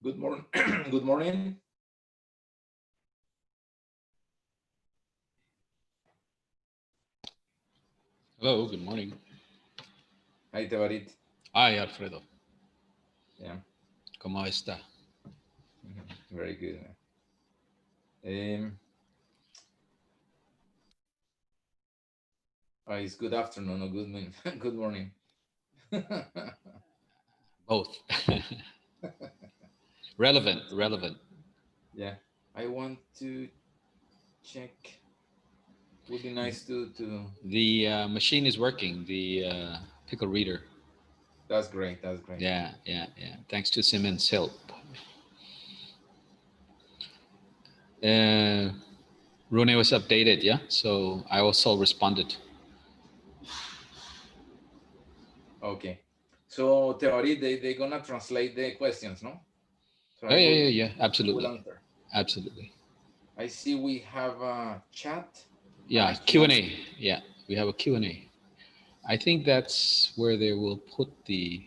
Good morning. Good morning. Hello, good morning. Hi, Tebarit. Hi, Alfredo. Yeah, ¿Cómo está? very good. Um, it's good afternoon or good morning. Good morning. Both. Relevant. Yeah, I want to check. Would be nice to. The machine is working, the pickle reader. That's great. That's great. Yeah. Thanks to Siemens' help. Rune was updated, yeah? So I also responded. Okay. So Tebarit, they gonna translate the questions, no? So I Yeah. will Absolutely. answer. Absolutely. I see we have a chat. Yeah, Q&A. Q&A. Yeah, we have a Q&A. I think that's where they will put the,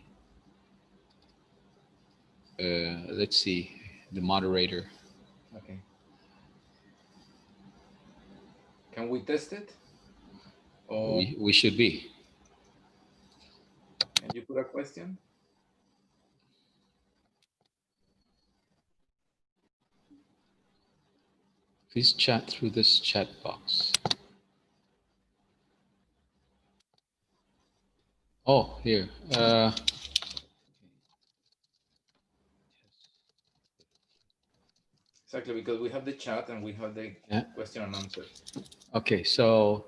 let's see, the moderator. Okay. Can we test it? Or We should be. can you put a question? Please chat through this chat box. Oh, here. Exactly, because we have the chat and we have the question and answers. Okay, so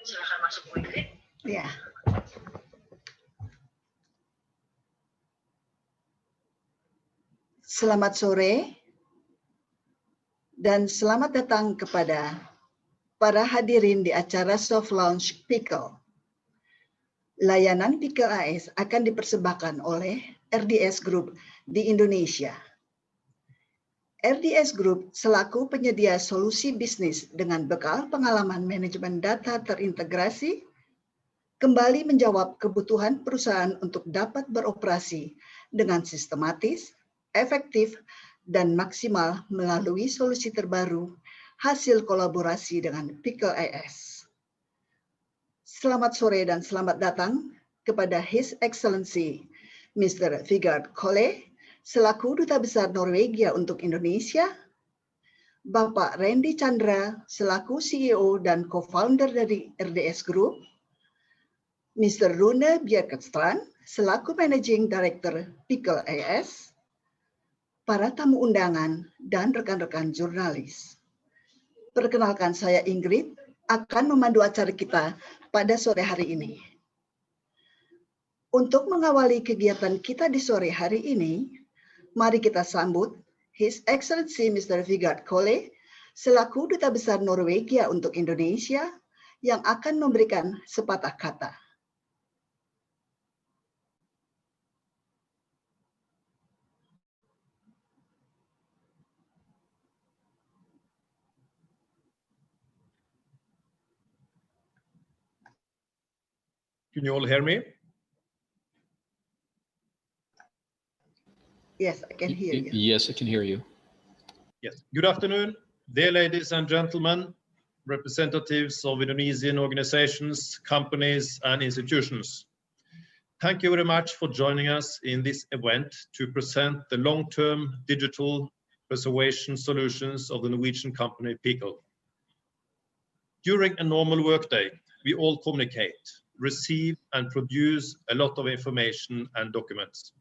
Silakan masuk Bu Ingrid. Ya. Selamat sore dan selamat datang kepada para hadirin di acara soft launch Pickle. Layanan Pickle AS akan dipersembahkan oleh RDS Group di Indonesia. RDS Group selaku penyedia solusi bisnis dengan bekal pengalaman manajemen data terintegrasi, kembali menjawab kebutuhan perusahaan untuk dapat beroperasi dengan sistematis, efektif, dan maksimal melalui solusi terbaru hasil kolaborasi dengan Pickle AS. Selamat sore dan selamat datang kepada His Excellency Mr. Vegard Kolle, selaku Duta Besar Norwegia untuk Indonesia, Bapak Randy Chandra, selaku CEO dan co-founder dari RDS Group, Mr. Rune Bjerkestrand, selaku Managing Director Pickle AS, para tamu undangan, dan rekan-rekan jurnalis. Perkenalkan, saya Ingrid, akan memandu acara kita pada sore hari ini. Untuk mengawali kegiatan kita di sore hari ini, mari kita sambut His Excellency Mr. Vegard Kolle, selaku Duta Besar Norwegia untuk Indonesia, yang akan memberikan sepatah kata. Can you all hear me? Yes, I can hear you. Yes, I can hear you. Yes. Good afternoon, dear ladies and gentlemen, representatives of Indonesian organizations, companies, and institutions. Thank you very much for joining us in this event to present the long-term digital persuasion solutions of the Norwegian company Peakle. During a normal workday, we all communicate, receive, and produce a lot of information and documents.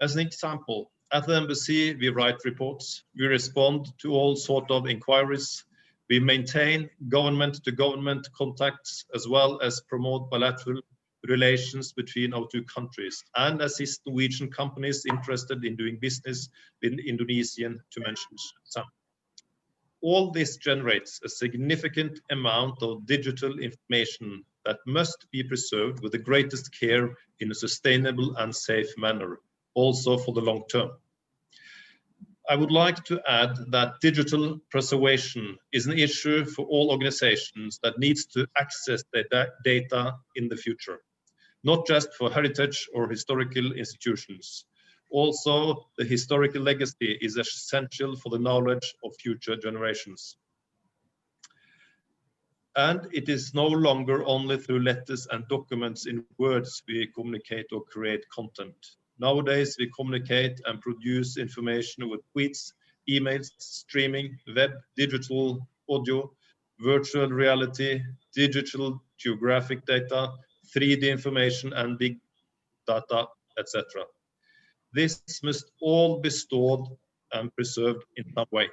As an example, at the embassy, we write reports, we respond to all sorts of inquiries, we maintain government-to-government contacts, as well as promote bilateral relations between our two countries, and assist Norwegian companies interested in doing business with Indonesian, to mention some. All this generates a significant amount of digital information that must be preserved with the greatest care in a sustainable and safe manner, also for the long term. I would like to add that digital preservation is an issue for all organizations that needs to access the data in the future, not just for heritage or historical institutions. Also, the historical legacy is essential for the knowledge of future generations. And it is no longer only through letters and documents in words we communicate or create content. Nowadays, we communicate and produce information with tweets, emails, streaming, web, digital audio, virtual reality, digital geographic data, 3D information, and big data, etc. This must all be stored and preserved in some way.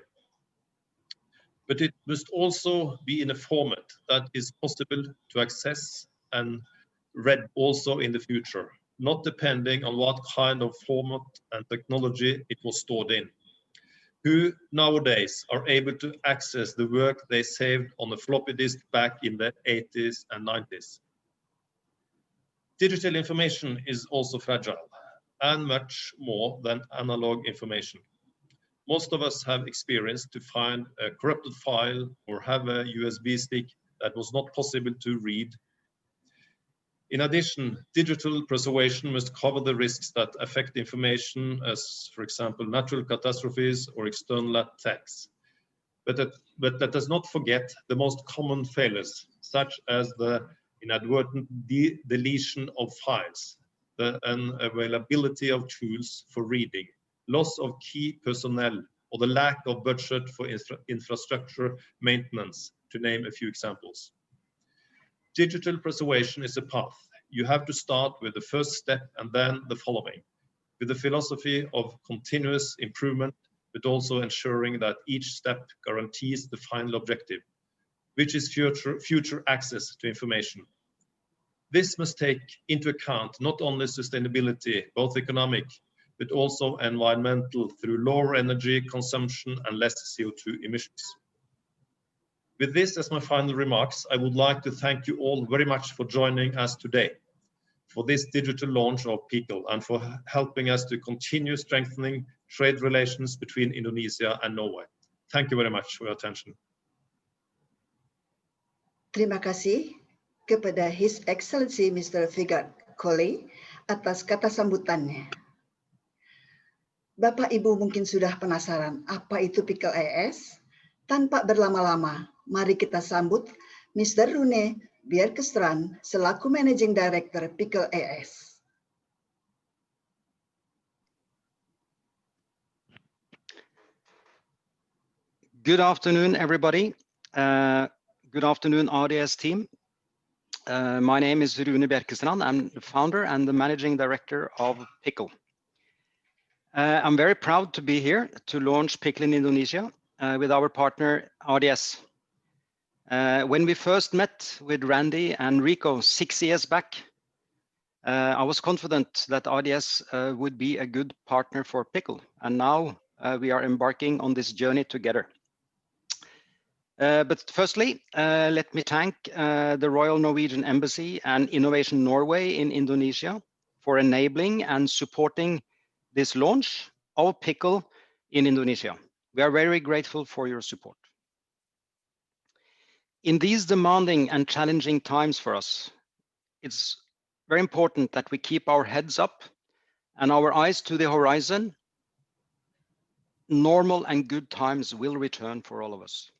But it must also be in a format that is possible to access and read also in the future, not depending on what kind of format and technology it was stored in. Who nowadays are able to access the work they saved on a floppy disk back in the 80s and 90s? Digital information is also fragile and much more than analog information. Most of us have experienced to find a corrupted file or have a USB stick that was not possible to read. In addition, digital preservation must cover the risks that affect information as, for example, natural catastrophes or external attacks. But let us not forget the most common failures, such as the inadvertent deletion of files, the unavailability of tools for reading, loss of key personnel, or the lack of budget for infrastructure maintenance, to name a few examples. Digital preservation is a path. You have to start with the first step and then the following, with the philosophy of continuous improvement, but also ensuring that each step guarantees the final objective, which is future access to information. This must take into account not only sustainability, both economic, but also environmental through lower energy consumption and less CO2 emissions. With this as my final remarks, I would like to thank you all very much for joining us today for this digital launch of Peakle and for helping us to continue strengthening trade relations between Indonesia and Norway. Thank you very much for your attention. Terima kasih kepada His Excellency Mr. Vigard Colley atas kata sambutannya. Bapak Ibu mungkin sudah penasaran apa itu Peakle AS? Tanpa berlama-lama, mari kita sambut Mr. Rune Bjerkestrand selaku Managing Director Peakle AS. Good afternoon, everybody. Good afternoon, RDS team. My name is Rune Bjerkestrand. I'm the founder and the Managing Director of Peakle. I'm very proud to be here to launch Peakle in Indonesia with our partner RDS. When we first met with Randy and Rico 6 years back, I was confident that RDS would be a good partner for Peakle, and now we are embarking on this journey together. But firstly, let me thank the Royal Norwegian Embassy and Innovation Norway in Indonesia for enabling and supporting this launch of Peakle in Indonesia. We are very grateful for your support. In these demanding and challenging times for us, it's very important that we keep our heads up and our eyes to the horizon. Normal and good times will return for all of us.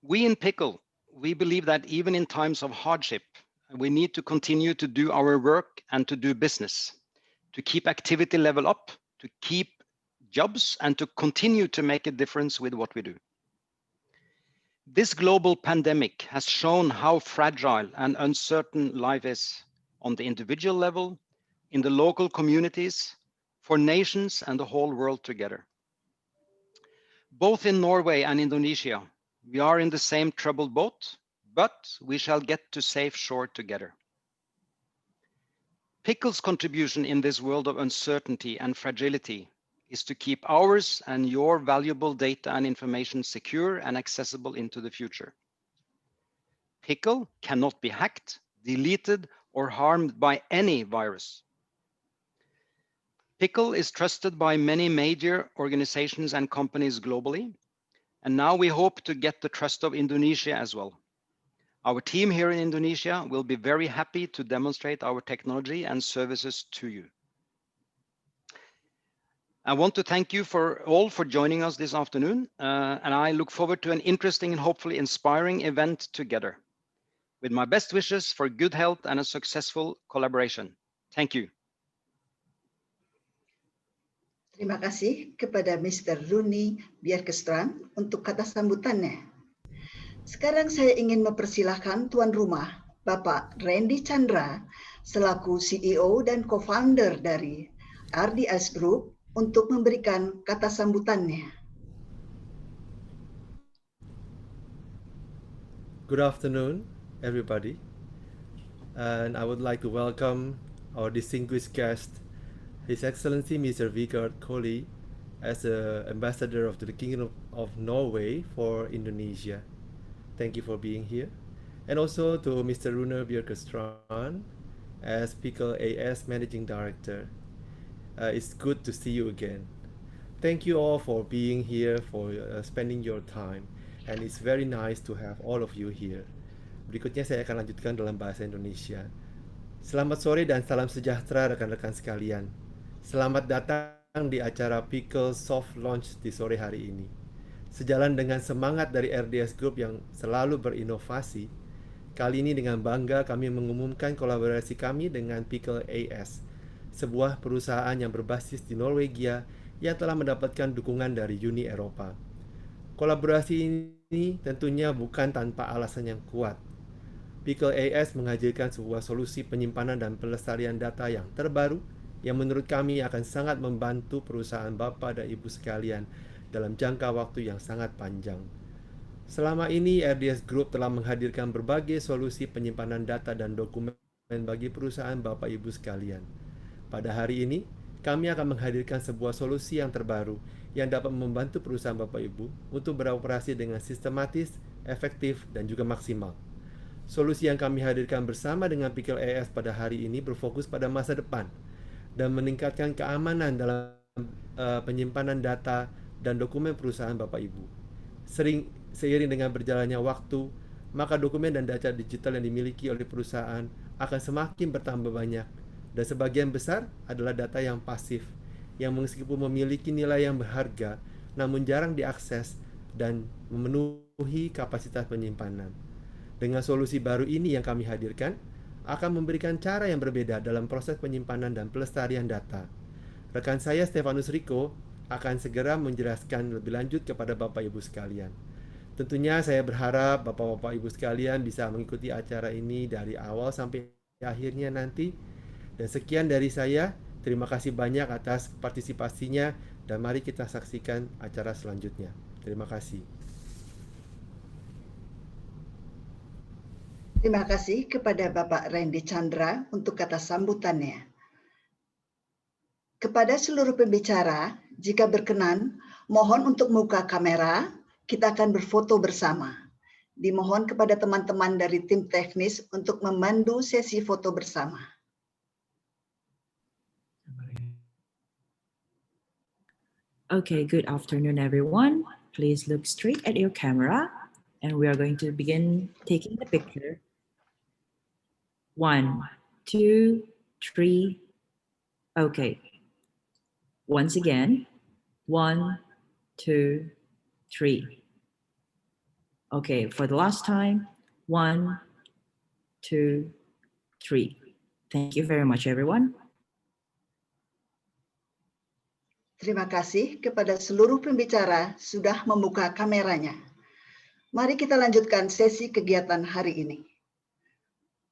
We in Pickle, we believe that even in times of hardship, we need to continue to do our work and to do business, to keep activity level up, to keep jobs, and to continue to make a difference with what we do. This global pandemic has shown how fragile and uncertain life is on the individual level, in the local communities, for nations and the whole world together. Both in Norway and Indonesia, we are in the same troubled boat, but we shall get to safe shore together. Pickle's contribution in this world of uncertainty and fragility is to keep ours and your valuable data and information secure and accessible into the future. Pickle cannot be hacked, deleted, or harmed by any virus. Pickle is trusted by many major organizations and companies globally, and now we hope to get the trust of Indonesia as well. Our team here in Indonesia will be very happy to demonstrate our technology and services to you. I want to thank you all for joining us this afternoon, and I look forward to an interesting and hopefully inspiring event together. With my best wishes for good health and a successful collaboration. Thank you. Terima kasih kepada Mr. Rune Bjerkestrand untuk kata sambutannya. Sekarang saya ingin mempersilahkan tuan rumah, Bapak Randy Chandra, selaku CEO dan co-founder dari RDS Group, untuk memberikan kata sambutannya. Good afternoon, everybody. And I would like to welcome our distinguished guest, His Excellency Mr. Vegard Kohli, as the ambassador of the Kingdom of Norway for Indonesia. Thank you for being here. And also to Mr. Rune Bjerkestrand as Pickle AS Managing Director. It's good to see you again. Thank you all for being here, for spending your time. And it's very nice to have all of you here. Berikutnya saya akan lanjutkan dalam bahasa Indonesia. Selamat sore dan salam sejahtera rekan-rekan sekalian. Selamat datang di acara Pickle Soft Launch di sore hari ini. Sejalan dengan semangat dari RDS Group yang selalu berinovasi, kali ini dengan bangga kami mengumumkan kolaborasi kami dengan Pickle AS, sebuah perusahaan yang berbasis di Norwegia yang telah mendapatkan dukungan dari Uni Eropa. Kolaborasi ini tentunya bukan tanpa alasan yang kuat. Pickle AS menghadirkan sebuah solusi penyimpanan dan pelestarian data yang terbaru yang menurut kami akan sangat membantu perusahaan Bapak dan Ibu sekalian dalam jangka waktu yang sangat panjang. Selama ini RDS Group telah menghadirkan berbagai solusi penyimpanan data dan dokumen bagi perusahaan Bapak Ibu sekalian. Pada hari ini, kami akan menghadirkan sebuah solusi yang terbaru yang dapat membantu perusahaan Bapak Ibu untuk beroperasi dengan sistematis, efektif, dan juga maksimal. Solusi yang kami hadirkan bersama dengan Pickle AS pada hari ini berfokus pada masa depan dan meningkatkan keamanan dalam penyimpanan data dan dokumen perusahaan Bapak Ibu. Seiring dengan berjalannya waktu, maka dokumen dan data digital yang dimiliki oleh perusahaan akan semakin bertambah banyak, dan sebagian besar adalah data yang pasif, yang meskipun memiliki nilai yang berharga, namun jarang diakses dan memenuhi kapasitas penyimpanan. Dengan solusi baru ini yang kami hadirkan, akan memberikan cara yang berbeda dalam proses penyimpanan dan pelestarian data. Rekan saya Stefanus Riko akan segera menjelaskan lebih lanjut kepada Bapak Ibu sekalian. Tentunya saya berharap Bapak-Bapak Ibu sekalian bisa mengikuti acara ini dari awal sampai akhirnya nanti. Dan sekian dari saya, terima kasih banyak atas partisipasinya dan mari kita saksikan acara selanjutnya. Terima kasih. Terima kasih kepada Bapak Randy Chandra untuk kata sambutannya. Kepada seluruh pembicara, jika berkenan, mohon untuk membuka kamera, kita akan berfoto bersama. Dimohon kepada teman-teman dari tim teknis untuk memandu sesi foto bersama. Okay, good afternoon, everyone. Please look straight at your camera, and we are going to begin taking the picture. 1, 2, 3. Okay. Once again, 1, 2, 3. Okay, for the last time, 1, 2, 3. Thank you very much, everyone. Terima kasih kepada seluruh pembicara sudah membuka kameranya. Mari kita lanjutkan sesi kegiatan hari ini.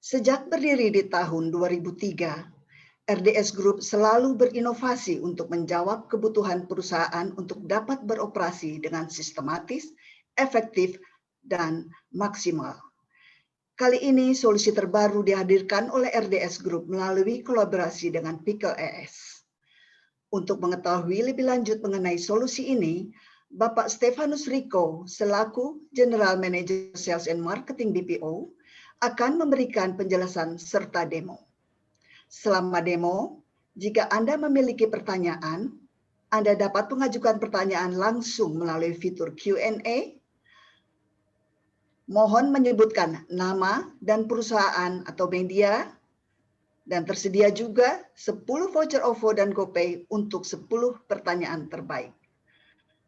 Sejak berdiri di tahun 2003, RDS Group selalu berinovasi untuk menjawab kebutuhan perusahaan untuk dapat beroperasi dengan sistematis, efektif, dan maksimal. Kali ini solusi terbaru dihadirkan oleh RDS Group melalui kolaborasi dengan Pickle ES. Untuk mengetahui lebih lanjut mengenai solusi ini, Bapak Stefanus Rico selaku General Manager Sales and Marketing BPO akan memberikan penjelasan serta demo. Selama demo, jika Anda memiliki pertanyaan, Anda dapat mengajukan pertanyaan langsung melalui fitur Q&A. Mohon menyebutkan nama dan perusahaan atau media, dan tersedia juga 10 voucher OVO dan GoPay untuk 10 pertanyaan terbaik.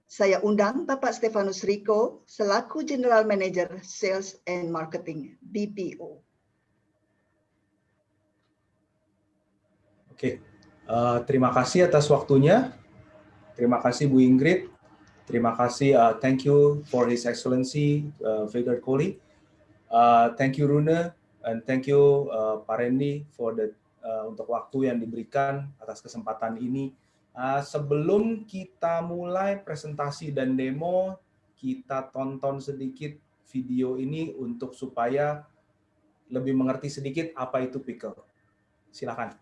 Saya undang Bapak Stefanus Rico selaku General Manager Sales and Marketing BPO. Oke, terima kasih atas waktunya. Terima kasih Bu Ingrid. Terima kasih, thank you for His Excellency Vigard Kohli. Thank you Rune. And thank you Pak Randy for untuk waktu yang diberikan atas kesempatan ini. Sebelum kita mulai presentasi dan demo, kita tonton sedikit video ini untuk supaya lebih mengerti sedikit apa itu Pickle. Silakan.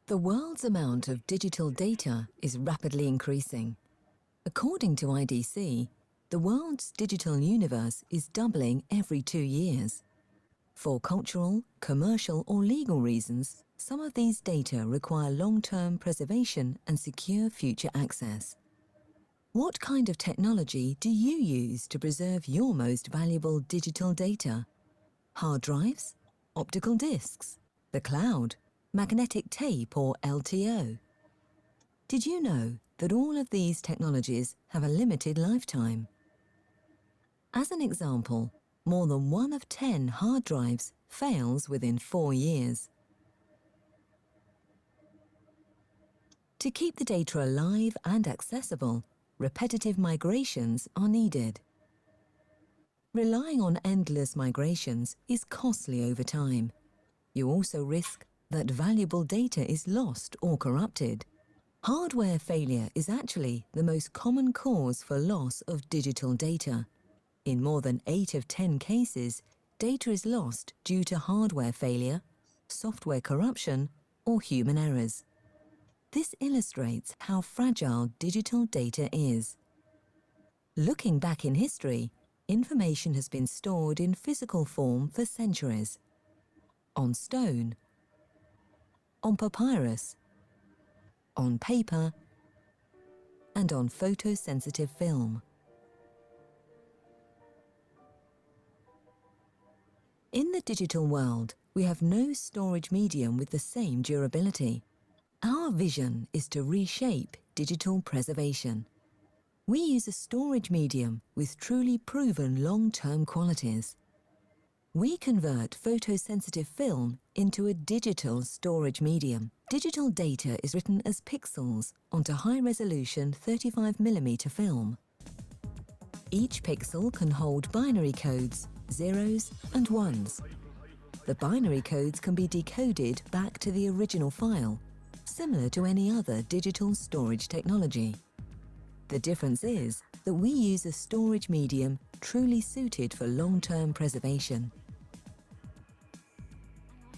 The world's amount of digital data is rapidly increasing. According to IDC, the world's digital universe is doubling every 2 years. For cultural, commercial, or legal reasons, some of these data require long-term preservation and secure future access. What kind of technology do you use to preserve your most valuable digital data? Hard drives? Optical discs? The cloud? Magnetic tape or LTO? Did you know that all of these technologies have a limited lifetime? As an example, more than 1 of 10 hard drives fails within 4 years. To keep the data alive and accessible, repetitive migrations are needed. Relying on endless migrations is costly over time. You also risk that valuable data is lost or corrupted. Hardware failure is actually the most common cause for loss of digital data. In more than 8 of 10 cases, data is lost due to hardware failure, software corruption, or human errors. This illustrates how fragile digital data is. Looking back in history, information has been stored in physical form for centuries. On stone, on papyrus, on paper, and on photosensitive film. In the digital world, we have no storage medium with the same durability. Our vision is to reshape digital preservation. We use a storage medium with truly proven long-term qualities. We convert photosensitive film into a digital storage medium. Digital data is written as pixels onto high-resolution 35mm film. Each pixel can hold binary codes, zeros and ones. The binary codes can be decoded back to the original file, similar to any other digital storage technology. The difference is that we use a storage medium truly suited for long-term preservation.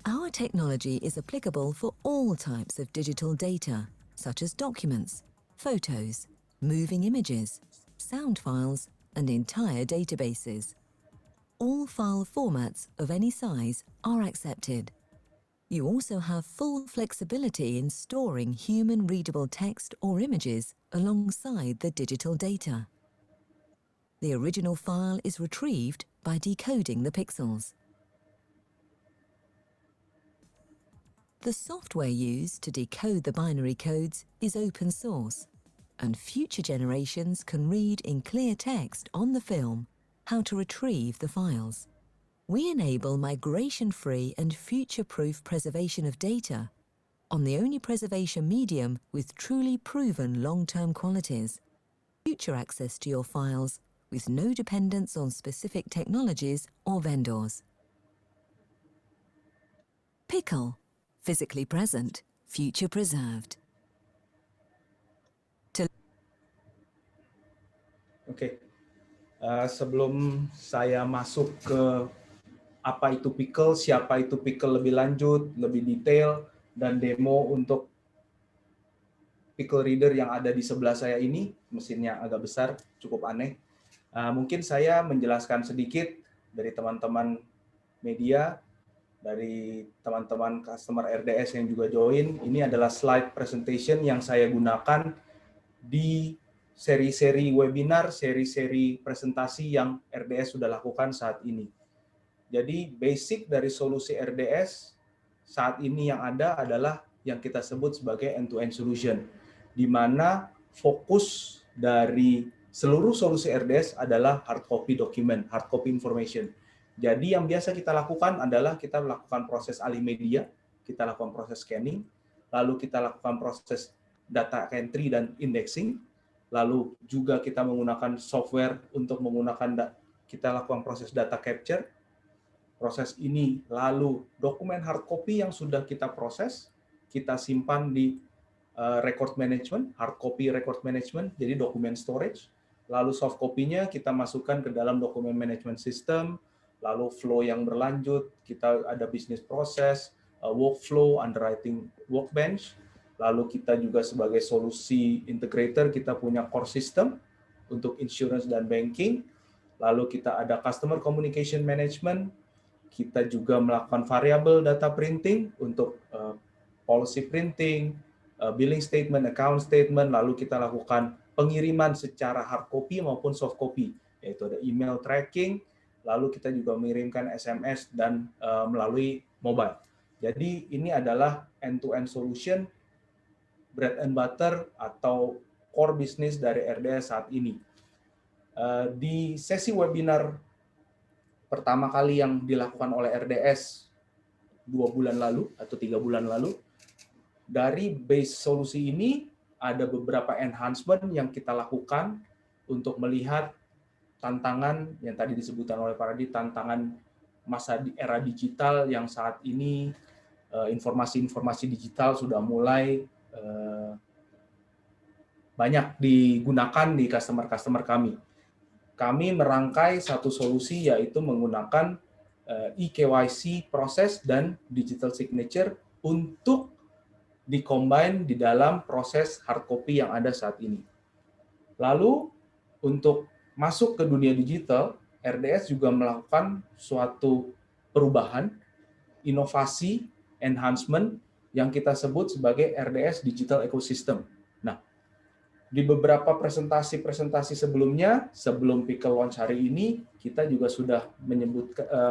Our technology is applicable for all types of digital data, such as documents, photos, moving images, sound files, and entire databases. All file formats of any size are accepted. You also have full flexibility in storing human-readable text or images alongside the digital data. The original file is retrieved by decoding the pixels. The software used to decode the binary codes is open source, and future generations can read in clear text on the film how to retrieve the files. We enable migration-free and future-proof preservation of data on the only preservation medium with truly proven long-term qualities. Future access to your files with no dependence on specific technologies or vendors. Pickle, physically present, future preserved. Oke, sebelum saya masuk ke apa itu Pickle, siapa itu Pickle lebih lanjut, lebih detail, dan demo untuk Pickle Reader yang ada di sebelah saya ini, mesinnya agak besar, cukup aneh. Mungkin saya menjelaskan sedikit dari teman-teman media, dari teman-teman customer RDS yang juga join. Ini adalah slide presentation yang saya gunakan di seri-seri webinar, seri-seri presentasi yang RDS sudah lakukan saat ini. Jadi basic dari solusi RDS saat ini yang ada adalah yang kita sebut sebagai end-to-end solution, di mana fokus dari seluruh solusi RDS adalah hard copy document, hard copy information. Jadi yang biasa kita lakukan adalah kita melakukan proses alih media, kita lakukan proses scanning, lalu kita lakukan proses data entry dan indexing, lalu juga kita menggunakan software untuk kita lakukan proses data capture. Proses ini lalu dokumen hard copy yang sudah kita proses, kita simpan di record management, hard copy record management, jadi dokumen storage. Lalu soft copy-nya kita masukkan ke dalam dokumen management system, lalu flow yang berlanjut, kita ada business process, workflow, underwriting workbench, lalu kita juga sebagai solusi integrator, kita punya core system untuk insurance dan banking, lalu kita ada customer communication management, kita juga melakukan variable data printing untuk policy printing, billing statement, account statement, lalu kita lakukan pengiriman secara hard copy maupun soft copy, yaitu ada email tracking, lalu kita juga mengirimkan SMS dan melalui mobile. Jadi ini adalah end-to-end solution, bread and butter atau core business dari RDS saat ini. Di sesi webinar pertama kali yang dilakukan oleh RDS 2 bulan lalu atau 3 bulan lalu, dari base solusi ini ada beberapa enhancement yang kita lakukan untuk melihat tantangan yang tadi disebutkan oleh Paradi, tantangan masa di era digital yang saat ini informasi-informasi digital sudah mulai banyak digunakan di customer-customer kami. Kami merangkai satu solusi yaitu menggunakan eKYC proses dan digital signature untuk di-combine di dalam proses hard copy yang ada saat ini. Lalu untuk masuk ke dunia digital, RDS juga melakukan suatu perubahan, inovasi, enhancement yang kita sebut sebagai RDS Digital Ecosystem. Nah, di beberapa presentasi-presentasi sebelumnya, sebelum Pickle launch hari ini, kita juga sudah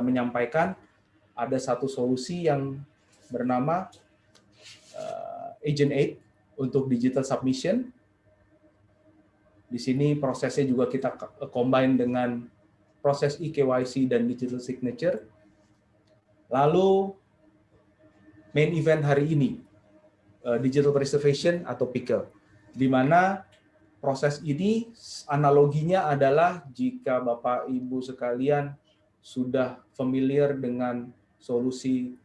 menyampaikan ada satu solusi yang bernama Agent 8 untuk digital submission. Di sini prosesnya juga kita combine dengan proses eKYC dan digital signature. Lalu main event hari ini, digital preservation atau Pickle, di mana proses ini analoginya adalah jika Bapak Ibu sekalian sudah familiar dengan solusi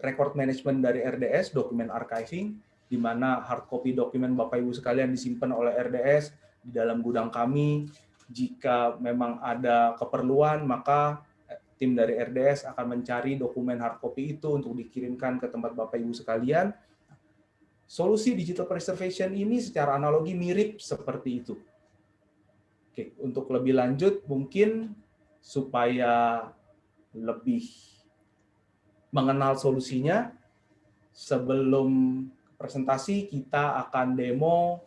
record management dari RDS, document archiving, di mana hard copy dokumen Bapak Ibu sekalian disimpan oleh RDS di dalam gudang kami. Jika memang ada keperluan, maka tim dari RDS akan mencari dokumen hard copy itu untuk dikirimkan ke tempat Bapak Ibu sekalian. Solusi digital preservation ini secara analogi mirip seperti itu. Oke, untuk lebih lanjut mungkin supaya lebih mengenal solusinya, sebelum presentasi kita akan demo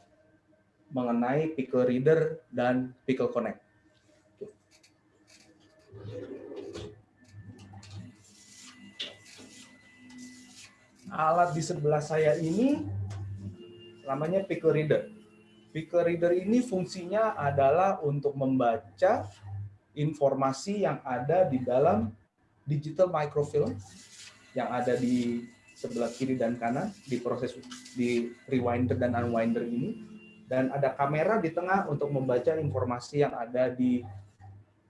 mengenai Pickle Reader dan Pickle Connect. Alat di sebelah saya ini namanya Pickle Reader. Pickle Reader ini fungsinya adalah untuk membaca informasi yang ada di dalam digital microfilm yang ada di sebelah kiri dan kanan di proses di rewinder dan unwinder ini, dan ada kamera di tengah untuk membaca informasi yang ada di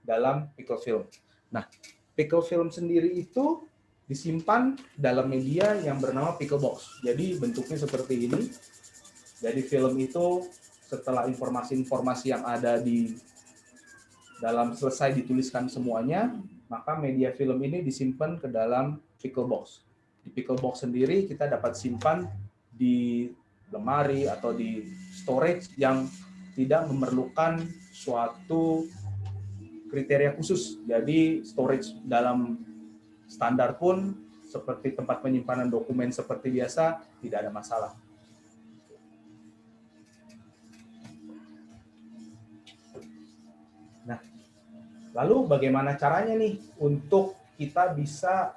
dalam pickle film. Nah, pickle film sendiri itu disimpan dalam media yang bernama pickle box. Jadi bentuknya seperti ini. Jadi film itu setelah informasi-informasi yang ada di dalam selesai dituliskan semuanya, maka media film ini disimpan ke dalam pickle box. Di pickle box sendiri kita dapat simpan di lemari atau di storage yang tidak memerlukan suatu kriteria khusus. Jadi storage dalam standar pun seperti tempat penyimpanan dokumen seperti biasa tidak ada masalah. Nah, lalu bagaimana caranya nih untuk kita bisa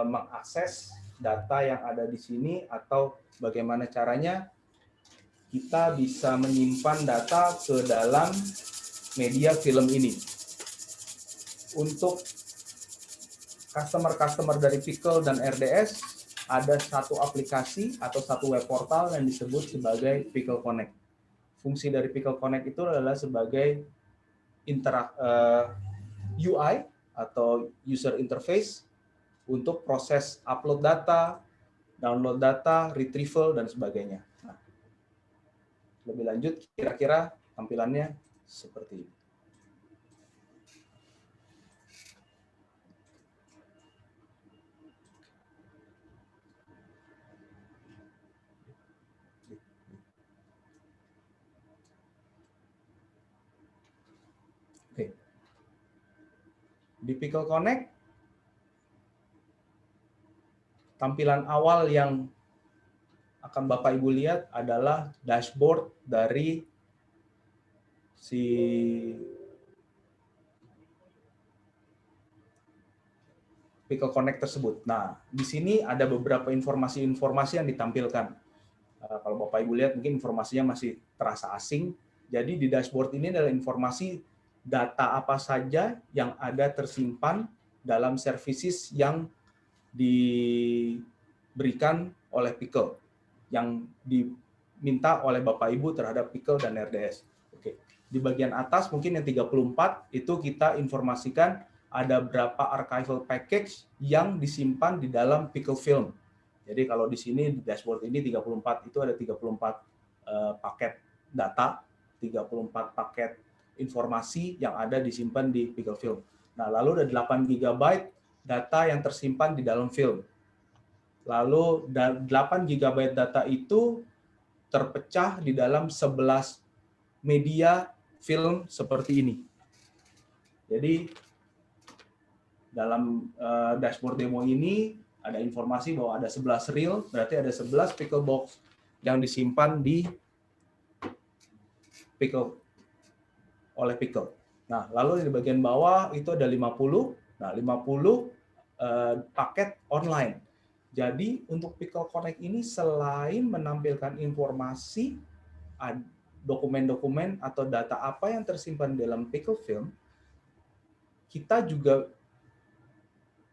mengakses data yang ada di sini, atau bagaimana caranya kita bisa menyimpan data ke dalam media film ini. Untuk customer-customer dari Pickle dan RDS, ada satu aplikasi atau satu web portal yang disebut sebagai Pickle Connect. Fungsi dari Pickle Connect itu adalah sebagai UI atau user interface untuk proses upload data, download data, retrieval, dan sebagainya. Nah, lebih lanjut, kira-kira tampilannya seperti ini. Oke. Di Pickle Connect, tampilan awal yang akan Bapak Ibu lihat adalah dashboard dari si Pickle Connect tersebut. Nah, di sini ada beberapa informasi-informasi yang ditampilkan. Kalau Bapak Ibu lihat mungkin informasinya masih terasa asing. Jadi di dashboard ini adalah informasi data apa saja yang ada tersimpan dalam services yang diberikan oleh Pickle, yang diminta oleh Bapak Ibu terhadap Pickle dan RDS. Oke. Di bagian atas mungkin yang 34 itu kita informasikan ada berapa archival package yang disimpan di dalam Pickle film. Jadi kalau di sini di dashboard ini 34 itu ada 34 paket data, 34 paket informasi yang ada disimpan di Pickle film. Nah, lalu ada 8 GB data yang tersimpan di dalam film. Lalu 8 GB data itu terpecah di dalam 11 media film seperti ini. Jadi dalam dashboard demo ini ada informasi bahwa ada 11 reel, berarti ada 11 pickle box yang disimpan di Pickle oleh Pickle. Nah, lalu di bagian bawah itu ada 50. Nah, 50 paket online. Jadi untuk Pickle Connect ini selain menampilkan informasi dokumen-dokumen atau data apa yang tersimpan dalam Pickle film, kita juga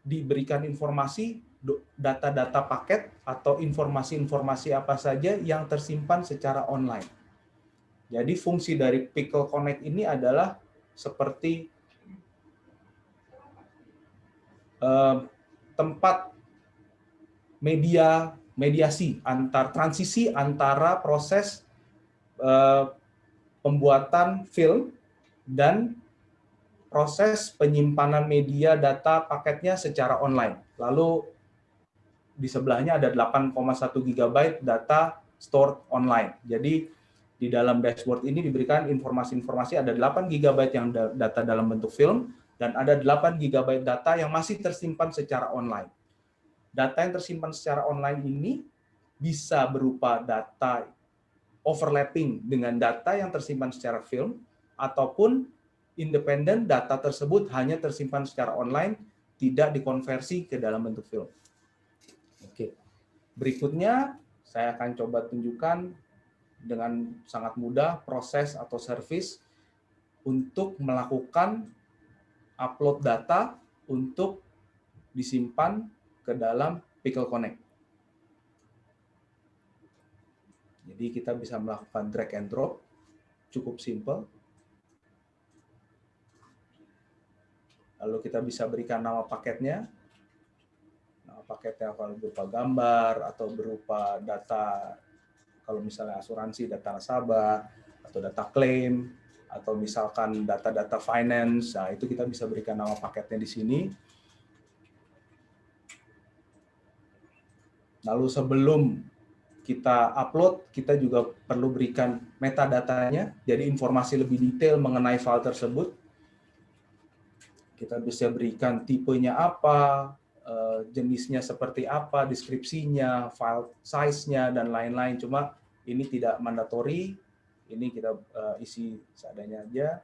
diberikan informasi data-data paket atau informasi-informasi apa saja yang tersimpan secara online. Jadi fungsi dari Pickle Connect ini adalah seperti tempat mediasi transisi antara proses pembuatan film dan proses penyimpanan media data paketnya secara online. Lalu di sebelahnya ada 8,1 GB data stored online. Jadi di dalam dashboard ini diberikan informasi-informasi, ada 8 GB yang data dalam bentuk film, dan ada 8 GB data yang masih tersimpan secara online. Data yang tersimpan secara online ini bisa berupa data overlapping dengan data yang tersimpan secara film, ataupun independen data tersebut hanya tersimpan secara online, tidak dikonversi ke dalam bentuk film. Oke. Berikutnya, saya akan coba tunjukkan dengan sangat mudah proses atau service untuk melakukan upload data untuk disimpan ke dalam Pickle Connect. Jadi kita bisa melakukan drag and drop, cukup simple. Lalu kita bisa berikan nama paketnya. Nama paketnya kalau berupa gambar atau berupa data, kalau misalnya asuransi, data nasabah, atau data klaim, atau misalkan data-data finance, nah itu kita bisa berikan nama paketnya di sini. Lalu sebelum kita upload, kita juga perlu berikan metadatanya, jadi informasi lebih detail mengenai file tersebut. Kita bisa berikan tipenya apa, jenisnya seperti apa, deskripsinya, file size-nya, dan lain-lain. Cuma ini tidak mandatory, ini kita isi seadanya aja.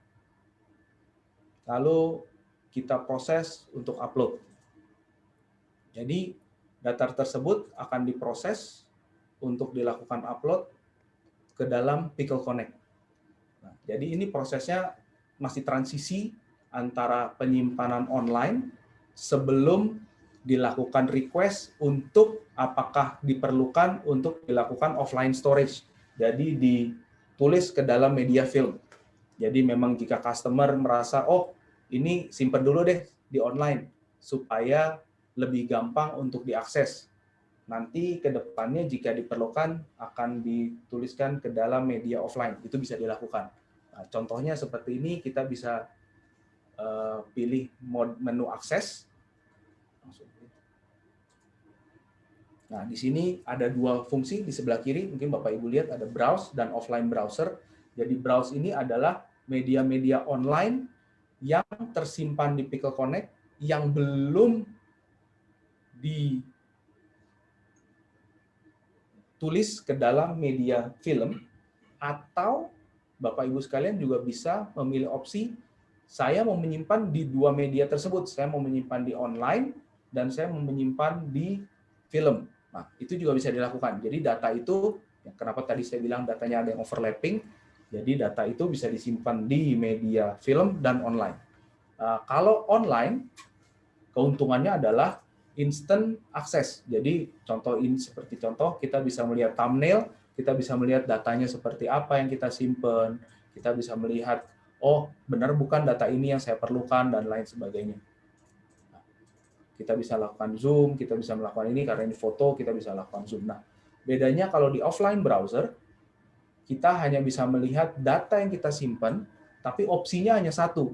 Lalu kita proses untuk upload. Jadi data tersebut akan diproses untuk dilakukan upload ke dalam Pickle Connect. Nah, jadi ini prosesnya masih transisi antara penyimpanan online sebelum dilakukan request untuk apakah diperlukan untuk dilakukan offline storage. Jadi ditulis ke dalam media film. Jadi memang jika customer merasa, oh ini simpan dulu deh di online supaya lebih gampang untuk diakses. Nanti ke depannya jika diperlukan akan dituliskan ke dalam media offline. Itu bisa dilakukan. Nah, contohnya seperti ini, kita bisa pilih menu akses. Nah, di sini ada dua fungsi di sebelah kiri. Mungkin Bapak Ibu lihat ada browse dan offline browser. Jadi browse ini adalah media-media online yang tersimpan di Pickle Connect yang belum ditulis ke dalam media film, atau Bapak Ibu sekalian juga bisa memilih opsi saya mau menyimpan di dua media tersebut. Saya mau menyimpan di online dan saya mau menyimpan di film. Nah, itu juga bisa dilakukan. Jadi data itu, kenapa tadi saya bilang datanya ada yang overlapping, jadi data itu bisa disimpan di media film dan online. Kalau online, keuntungannya adalah instant access. Jadi seperti contoh, kita bisa melihat thumbnail, kita bisa melihat datanya seperti apa yang kita simpan, kita bisa melihat, oh benar bukan data ini yang saya perlukan, dan lain sebagainya. Nah, kita bisa lakukan zoom, kita bisa melakukan ini, karena ini foto, kita bisa lakukan zoom. Nah, bedanya kalau di offline browser, kita hanya bisa melihat data yang kita simpan, tapi opsinya hanya satu.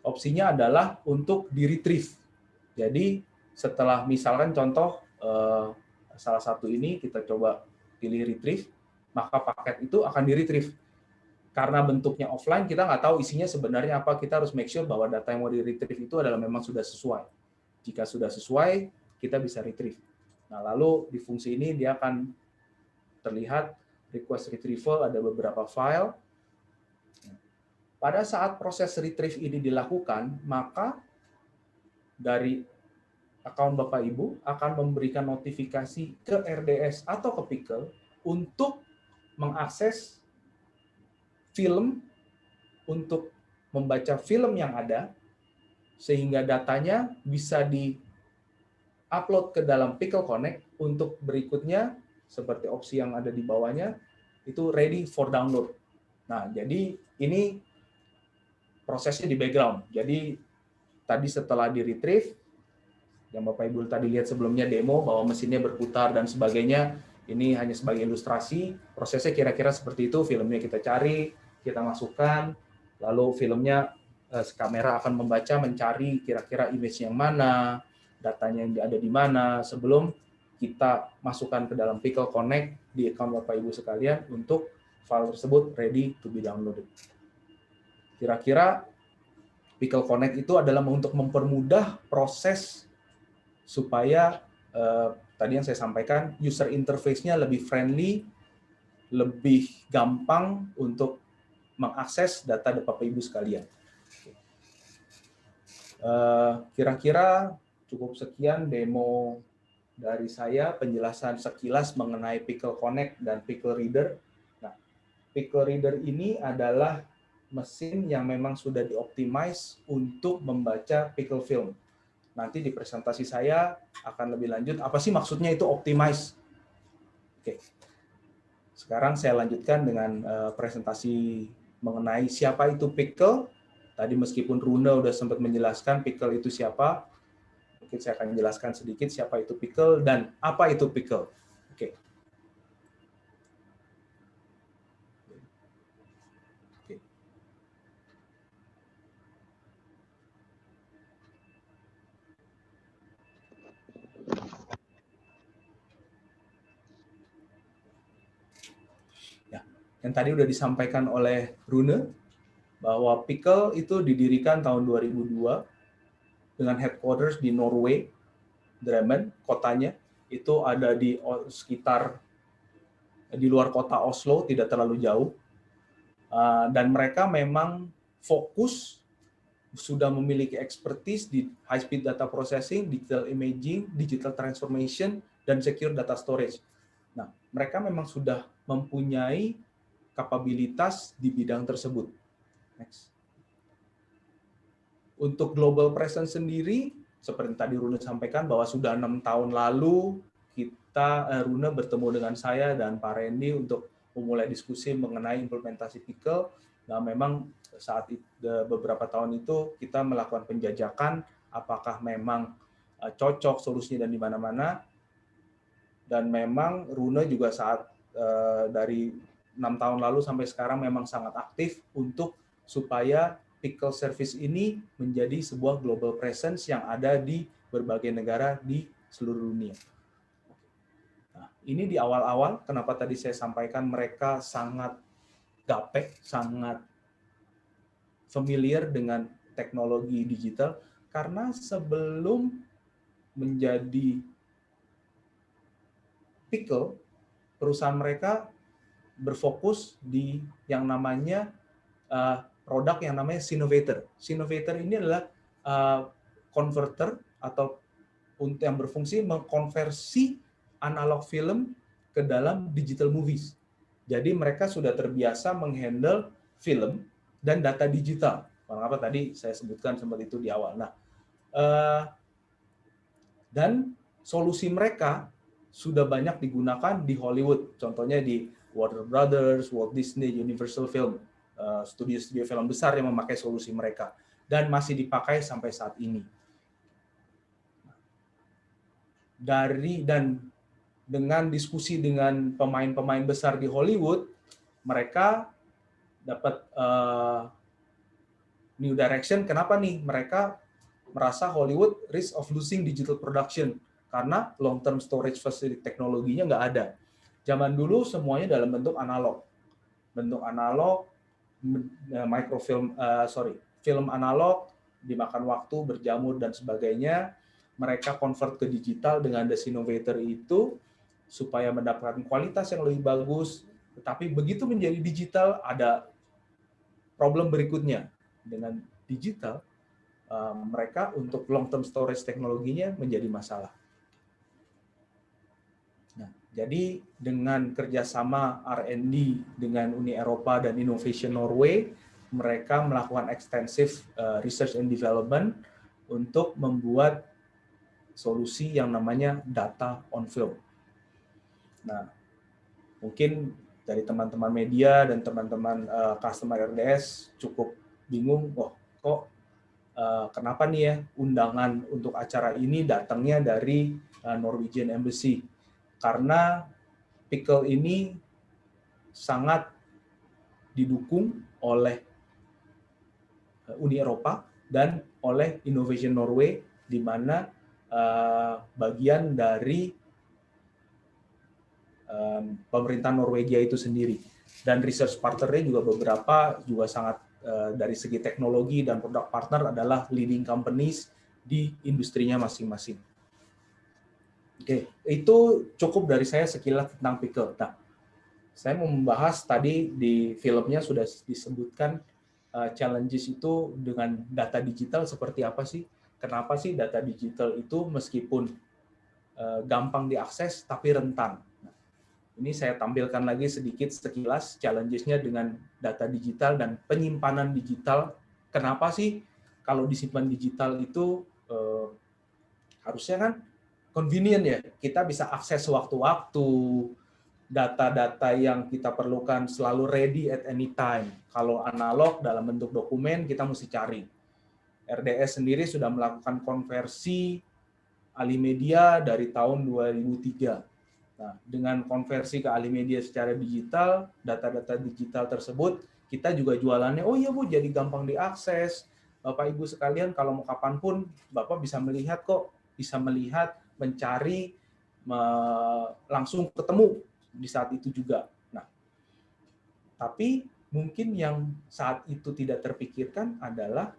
Opsinya adalah untuk di-retrieve. Jadi, setelah misalkan contoh, salah satu ini kita coba pilih retrieve, maka paket itu akan di-retrieve. Karena bentuknya offline, kita nggak tahu isinya sebenarnya apa, kita harus make sure bahwa data yang mau di-retrieve itu adalah memang sudah sesuai. Jika sudah sesuai, kita bisa retrieve. Nah, lalu di fungsi ini dia akan terlihat request retrieval, ada beberapa file. Pada saat proses retrieve ini dilakukan, maka dari akun Bapak Ibu akan memberikan notifikasi ke RDS atau ke Pickle untuk mengakses film, untuk membaca film yang ada, sehingga datanya bisa di-upload ke dalam Pickle Connect untuk berikutnya, seperti opsi yang ada di bawahnya, itu ready for download. Nah, jadi ini prosesnya di background. Jadi tadi setelah di-retrieve, yang Bapak Ibu tadi lihat sebelumnya demo, bahwa mesinnya berputar dan sebagainya, ini hanya sebagai ilustrasi, prosesnya kira-kira seperti itu, filmnya kita cari, kita masukkan, lalu filmnya kamera akan membaca, mencari kira-kira image yang mana, datanya yang ada di mana, sebelum kita masukkan ke dalam Pickle Connect di account Bapak Ibu sekalian untuk file tersebut ready to be downloaded. Kira-kira Pickle Connect itu adalah untuk mempermudah proses supaya tadi yang saya sampaikan, user interface-nya lebih friendly, lebih gampang untuk mengakses data Bapak Ibu sekalian. Kira-kira cukup sekian demo dari saya, penjelasan sekilas mengenai Pickle Connect dan Pickle Reader. Nah, Pickle Reader ini adalah mesin yang memang sudah dioptimize untuk membaca Pickle film. Nanti di presentasi saya akan lebih lanjut, apa sih maksudnya itu optimize? Oke. Sekarang saya lanjutkan dengan presentasi mengenai siapa itu Pickle. Tadi meskipun Runa udah sempat menjelaskan Pickle itu siapa, mungkin saya akan jelaskan sedikit siapa itu Pickle dan apa itu Pickle. Oke. Yang tadi udah disampaikan oleh Rune, bahwa Pickle itu didirikan tahun 2002 dengan headquarters di Norway, Drammen, kotanya. Itu ada di sekitar di luar kota Oslo, tidak terlalu jauh. Dan mereka memang fokus, sudah memiliki expertise di high-speed data processing, digital imaging, digital transformation, dan secure data storage. Nah, mereka memang sudah mempunyai kapabilitas di bidang tersebut. Next. Untuk global presence sendiri, seperti tadi Rune sampaikan bahwa sudah 6 tahun lalu Rune bertemu dengan saya dan Pak Randy untuk memulai diskusi mengenai implementasi Pickle. Nah, memang saat beberapa tahun itu kita melakukan penjajakan apakah memang cocok solusinya dan di mana-mana. Dan memang Rune juga saat dari 6 tahun lalu sampai sekarang memang sangat aktif untuk supaya Pickle Service ini menjadi sebuah global presence yang ada di berbagai negara di seluruh dunia. Nah, ini di awal-awal, kenapa tadi saya sampaikan mereka sangat gaptek, sangat familiar dengan teknologi digital, karena sebelum menjadi Pickle, perusahaan mereka berfokus di yang namanya produk yang namanya Sinovator. Sinovator ini adalah converter atau yang berfungsi mengkonversi analog film ke dalam digital movies. Jadi mereka sudah terbiasa menghandle film dan data digital. Kenapa tadi saya sebutkan seperti itu di awal. Nah, dan solusi mereka sudah banyak digunakan di Hollywood. Contohnya di Warner Brothers, Walt Disney, Universal Film, studio-studio film besar yang memakai solusi mereka dan masih dipakai sampai saat ini. Dan dengan diskusi dengan pemain-pemain besar di Hollywood, mereka dapat new direction. Kenapa nih? Mereka merasa Hollywood risk of losing digital production karena long-term storage facility teknologinya nggak ada. Zaman dulu semuanya dalam bentuk analog, film analog dimakan waktu, berjamur dan sebagainya. Mereka convert ke digital dengan The Sinovator itu supaya mendapatkan kualitas yang lebih bagus. Tetapi begitu menjadi digital ada problem berikutnya. Dengan digital mereka untuk long-term storage teknologinya menjadi masalah. Jadi dengan kerjasama R&D dengan Uni Eropa dan Innovation Norway, mereka melakukan extensive research and development untuk membuat solusi yang namanya data on film. Nah, mungkin dari teman-teman media dan teman-teman customer RDS cukup bingung, kenapa nih ya undangan untuk acara ini datangnya dari Norwegian Embassy. Karena Pickle ini sangat didukung oleh Uni Eropa dan oleh Innovation Norway, di mana bagian dari pemerintah Norwegia itu sendiri. Dan research partner-nya juga beberapa juga sangat dari segi teknologi dan produk partner adalah leading companies di industrinya masing-masing. Oke, itu cukup dari saya sekilas tentang Pickle. Nah, Saya mau membahas tadi di filmnya sudah disebutkan challenges itu dengan data digital seperti apa sih? Kenapa sih data digital itu meskipun gampang diakses tapi rentan? Nah, ini saya tampilkan lagi sedikit sekilas challenges-nya dengan data digital dan penyimpanan digital. Kenapa sih kalau disimpan digital itu harusnya kan convenient ya, kita bisa akses sewaktu-waktu, data-data yang kita perlukan selalu ready at any time. Kalau analog dalam bentuk dokumen kita mesti cari. RDS sendiri sudah melakukan konversi Alimedia dari tahun 2003. Nah, dengan konversi ke Alimedia secara digital, data-data digital tersebut kita juga jualannya, oh iya Bu, jadi gampang diakses. Bapak Ibu sekalian kalau mau kapanpun Bapak bisa melihat kok, bisa melihat, mencari, langsung ketemu di saat itu juga. Nah, tapi mungkin yang saat itu tidak terpikirkan adalah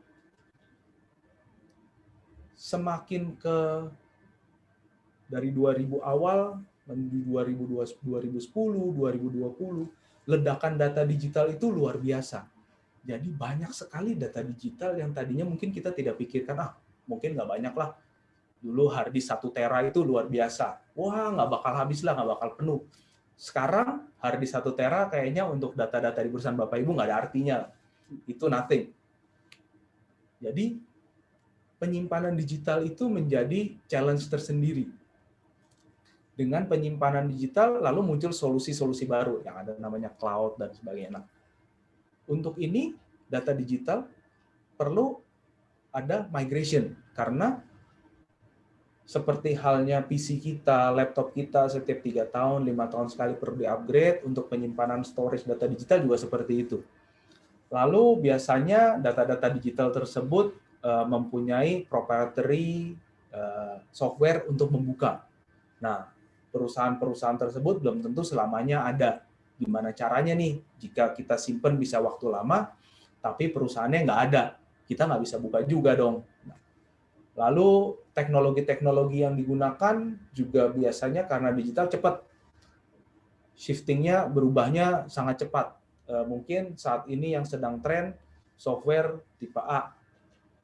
semakin ke dari 2000 awal menuju 2010, 2020, ledakan data digital itu luar biasa. Jadi banyak sekali data digital yang tadinya mungkin kita tidak pikirkan, mungkin nggak banyak lah. Dulu harddisk 1 tera itu luar biasa. Wah, nggak bakal habis lah, nggak bakal penuh. Sekarang harddisk 1 tera kayaknya untuk data-data di perusahaan Bapak Ibu nggak ada artinya. Itu nothing. Jadi penyimpanan digital itu menjadi challenge tersendiri. Dengan penyimpanan digital lalu muncul solusi-solusi baru yang ada namanya cloud dan sebagainya. Nah, untuk ini data digital perlu ada migration karena seperti halnya PC kita, laptop kita setiap 3 tahun, 5 tahun sekali perlu di-upgrade, untuk penyimpanan storage data digital juga seperti itu. Lalu biasanya data-data digital tersebut mempunyai proprietary software untuk membuka. Nah, perusahaan-perusahaan tersebut belum tentu selamanya ada. Gimana caranya nih, jika kita simpan bisa waktu lama, tapi perusahaannya nggak ada, kita nggak bisa buka juga dong. Lalu teknologi-teknologi yang digunakan juga biasanya karena digital cepat. Shifting-nya, berubahnya sangat cepat. Mungkin saat ini yang sedang tren software tipe A.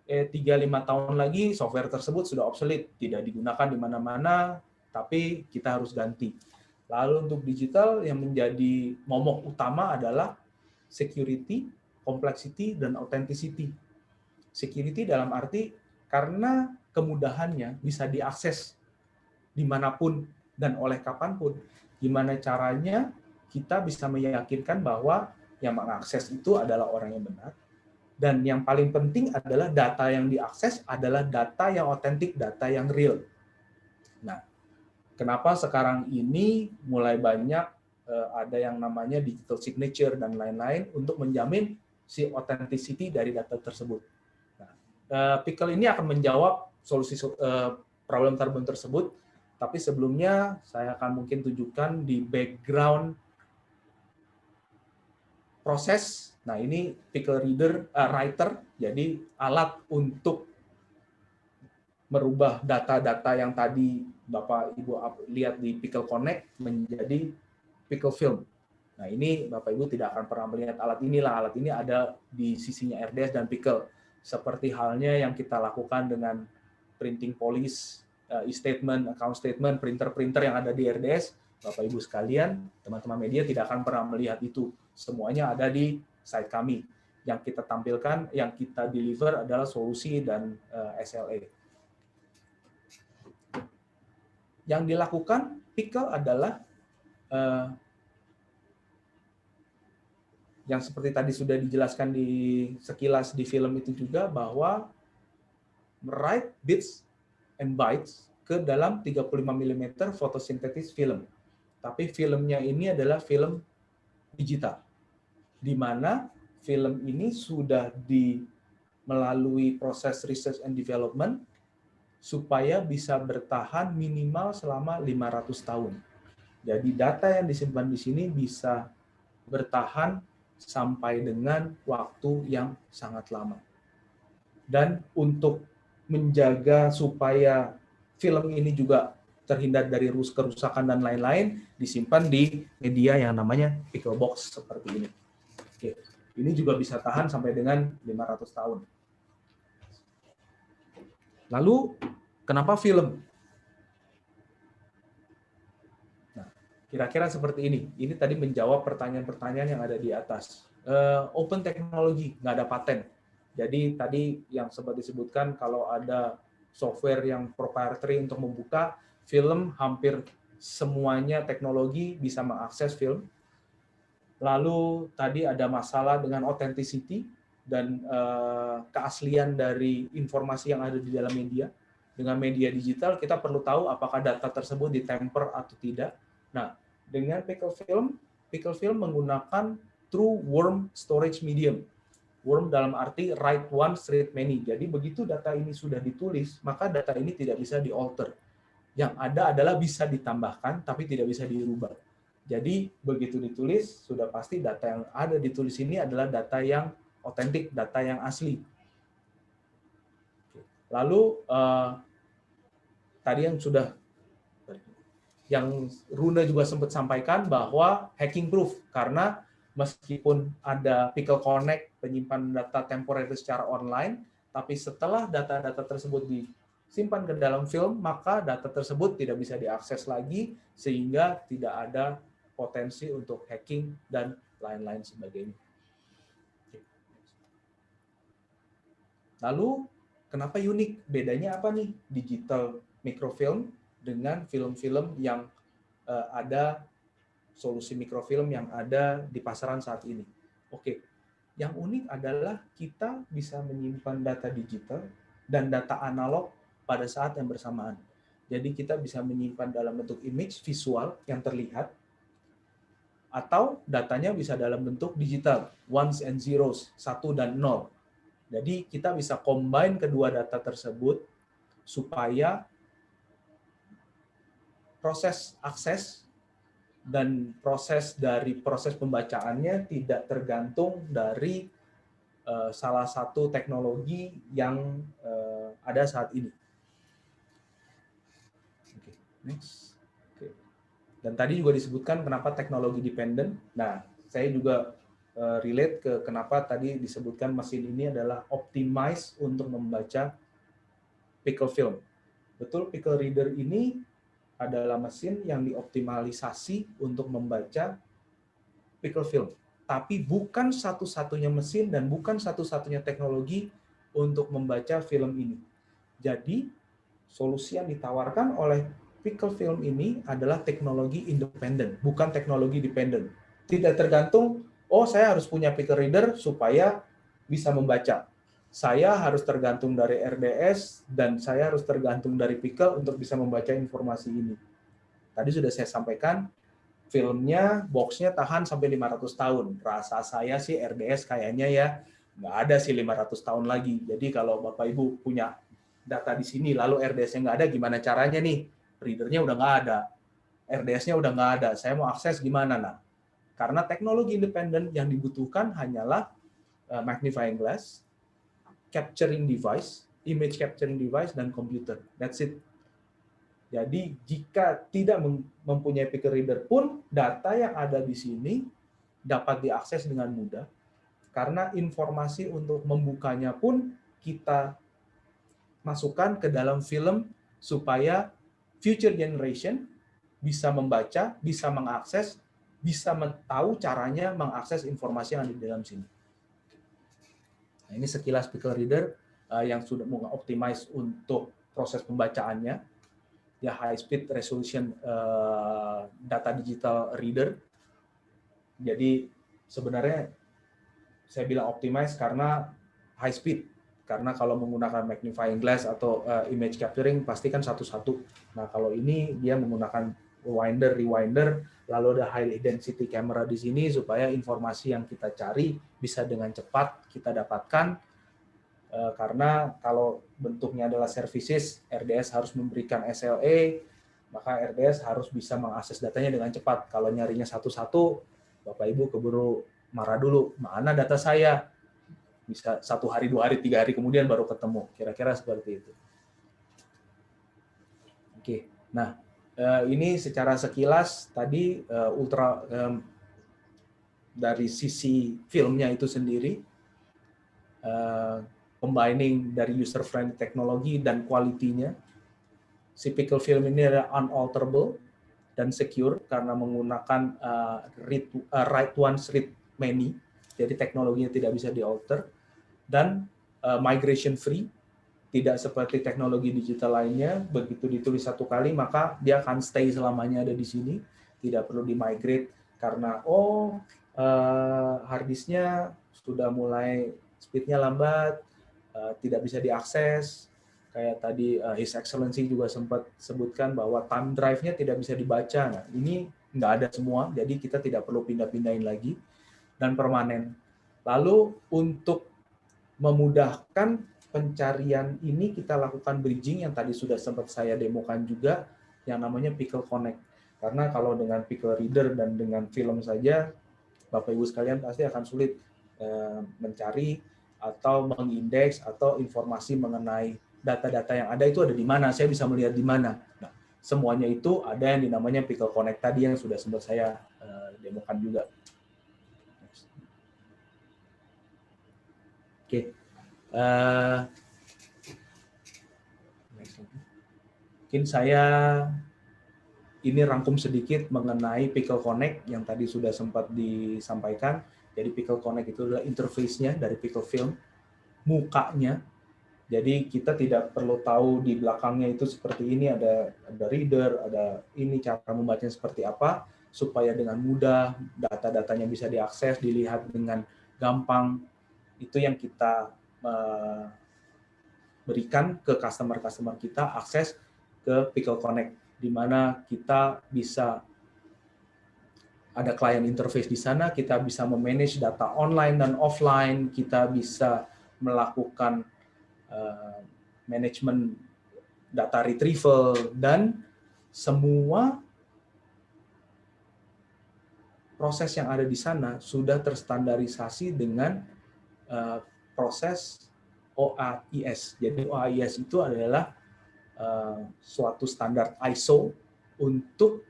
3-5 tahun lagi software tersebut sudah obsolete, tidak digunakan di mana-mana, tapi kita harus ganti. Lalu untuk digital yang menjadi momok utama adalah security, complexity, dan authenticity. Security dalam arti karena kemudahannya bisa diakses dimanapun dan oleh kapanpun. Gimana caranya kita bisa meyakinkan bahwa yang mengakses itu adalah orang yang benar. Dan yang paling penting adalah data yang diakses adalah data yang otentik, data yang real. Nah, kenapa sekarang ini mulai banyak ada yang namanya digital signature dan lain-lain untuk menjamin si authenticity dari data tersebut. Pickle ini akan menjawab solusi problem tersebut, tapi sebelumnya saya akan mungkin tunjukkan di background proses. Nah, ini Pickle Writer, jadi alat untuk merubah data-data yang tadi Bapak Ibu lihat di Pickle Connect menjadi Pickle Film. Nah, ini Bapak Ibu tidak akan pernah melihat alat inilah. Alat ini ada di sisinya RDS dan Pickle. Seperti halnya yang kita lakukan dengan printing police, e-statement, account statement, printer-printer yang ada di RDS, Bapak Ibu sekalian, teman-teman media tidak akan pernah melihat itu. Semuanya ada di site kami. Yang kita tampilkan, yang kita deliver adalah solusi dan SLA. Yang dilakukan Pickle adalah yang seperti tadi sudah dijelaskan di sekilas di film itu juga, bahwa write bits and bytes ke dalam 35 mm photosynthetic film. Tapi filmnya ini adalah film digital, di mana film ini sudah melalui proses research and development supaya bisa bertahan minimal selama 500 tahun. Jadi data yang disimpan di sini bisa bertahan sampai dengan waktu yang sangat lama. Dan untuk menjaga supaya film ini juga terhindar dari kerusakan dan lain-lain, disimpan di media yang namanya pickle box seperti ini. Oke. Ini juga bisa tahan sampai dengan 500 tahun. Lalu, kenapa film? Nah, kira-kira seperti ini. Ini tadi menjawab pertanyaan-pertanyaan yang ada di atas. Open technology, nggak ada paten. Jadi tadi yang sempat disebutkan kalau ada software yang proprietary untuk membuka film, hampir semuanya teknologi bisa mengakses film. Lalu tadi ada masalah dengan authenticity dan keaslian dari informasi yang ada di dalam media. Dengan media digital kita perlu tahu apakah data tersebut ditemper atau tidak. Nah, dengan pickle film menggunakan true worm storage medium. Worm dalam arti write once, read many. Jadi begitu data ini sudah ditulis, maka data ini tidak bisa dialter. Yang ada adalah bisa ditambahkan, tapi tidak bisa dirubah. Jadi begitu ditulis, sudah pasti data yang ada ditulis ini adalah data yang otentik, data yang asli. Lalu tadi yang Rune juga sempat sampaikan bahwa hacking proof, karena meskipun ada Pickle Connect penyimpanan data temporary secara online, tapi setelah data-data tersebut disimpan ke dalam film, maka data tersebut tidak bisa diakses lagi sehingga tidak ada potensi untuk hacking dan lain-lain sebagainya. Lalu kenapa unik? Bedanya apa nih digital microfilm dengan film-film yang ada solusi mikrofilm yang ada di pasaran saat ini? Oke, yang unik adalah kita bisa menyimpan data digital dan data analog pada saat yang bersamaan. Jadi kita bisa menyimpan dalam bentuk image visual yang terlihat, atau datanya bisa dalam bentuk digital, ones and zeros, 1 dan 0. Jadi kita bisa combine kedua data tersebut supaya proses akses dan proses pembacaannya tidak tergantung dari salah satu teknologi yang ada saat ini. Oke, next. Oke. Dan tadi juga disebutkan kenapa teknologi dependent. Nah, saya juga relate ke kenapa tadi disebutkan mesin ini adalah optimize untuk membaca pickle film. Betul, pickle reader ini adalah mesin yang dioptimalisasi untuk membaca pickle film. Tapi bukan satu-satunya mesin dan bukan satu-satunya teknologi untuk membaca film ini. Jadi, solusi yang ditawarkan oleh pickle film ini adalah teknologi independen, bukan teknologi dependent. Tidak tergantung, oh saya harus punya pickle reader supaya bisa membaca. Saya harus tergantung dari RDS dan saya harus tergantung dari pickle untuk bisa membaca informasi ini. Tadi sudah saya sampaikan, filmnya, boxnya tahan sampai 500 tahun. Rasa saya sih RDS kayaknya ya nggak ada sih 500 tahun lagi. Jadi kalau Bapak Ibu punya data di sini, lalu RDS-nya nggak ada, gimana caranya nih? Readernya udah nggak ada, RDS-nya udah nggak ada, saya mau akses gimana? Nah, karena teknologi independen yang dibutuhkan hanyalah magnifying glass, capturing device, image capturing device, dan komputer. That's it. Jadi jika tidak mempunyai pickle reader pun, data yang ada di sini dapat diakses dengan mudah, karena informasi untuk membukanya pun kita masukkan ke dalam film supaya future generation bisa membaca, bisa mengakses, bisa tahu caranya mengakses informasi yang ada di dalam sini. Nah, ini sekilas pickle reader yang sudah mengoptimize untuk proses pembacaannya, ya high speed resolution data digital reader. Jadi sebenarnya saya bilang optimize karena high speed, karena kalau menggunakan magnifying glass atau image capturing pasti kan satu-satu. Nah kalau ini dia menggunakan rewinder, lalu ada high density camera di sini supaya informasi yang kita cari bisa dengan cepat kita dapatkan, karena kalau bentuknya adalah services, RDS harus memberikan SLA, maka RDS harus bisa mengakses datanya dengan cepat. Kalau nyarinya satu-satu, Bapak Ibu keburu marah dulu, mana data saya? Bisa 1 hari, 2 hari, 3 hari kemudian baru ketemu. Kira-kira seperti itu. Oke, nah Ini secara sekilas tadi dari sisi filmnya itu sendiri, combining dari user friendly teknologi dan kualitinya. Si Pickle film ini adalah unalterable dan secure karena menggunakan write once read many, jadi teknologinya tidak bisa dialter, dan migration free, tidak seperti teknologi digital lainnya, begitu ditulis satu kali maka dia akan stay selamanya ada di sini, tidak perlu di-migrate karena hard disknya sudah mulai speednya lambat, tidak bisa diakses. Kayak tadi His Excellency juga sempat sebutkan bahwa thumb drive-nya tidak bisa dibaca. Nah, ini nggak ada semua, jadi kita tidak perlu pindah-pindahin lagi, dan permanen. Lalu untuk memudahkan pencarian ini kita lakukan bridging yang tadi sudah sempat saya demokan juga, yang namanya Pickle Connect. Karena kalau dengan Pickle Reader dan dengan film saja, Bapak Ibu sekalian pasti akan sulit mencari atau mengindeks atau informasi mengenai data-data yang ada itu ada di mana, saya bisa melihat di mana. Nah, semuanya itu ada yang dinamanya Pickle Connect tadi yang sudah sempat saya demokan juga. Oke. Mungkin saya ini rangkum sedikit mengenai Pickle Connect yang tadi sudah sempat disampaikan. Jadi Pickle Connect itu adalah interface-nya dari Pickle Film, mukanya. Jadi kita tidak perlu tahu di belakangnya itu seperti ini, ada reader, ada ini cara membacanya seperti apa, supaya dengan mudah data-datanya bisa diakses, dilihat dengan gampang. Itu yang kita berikan ke customer-customer kita, akses ke Pickle Connect, di mana kita bisa ada client interface di sana, kita bisa memanage data online dan offline, kita bisa melakukan manajemen data retrieval, dan semua proses yang ada di sana sudah terstandarisasi dengan proses OAIS. Jadi OAIS itu adalah suatu standar ISO untuk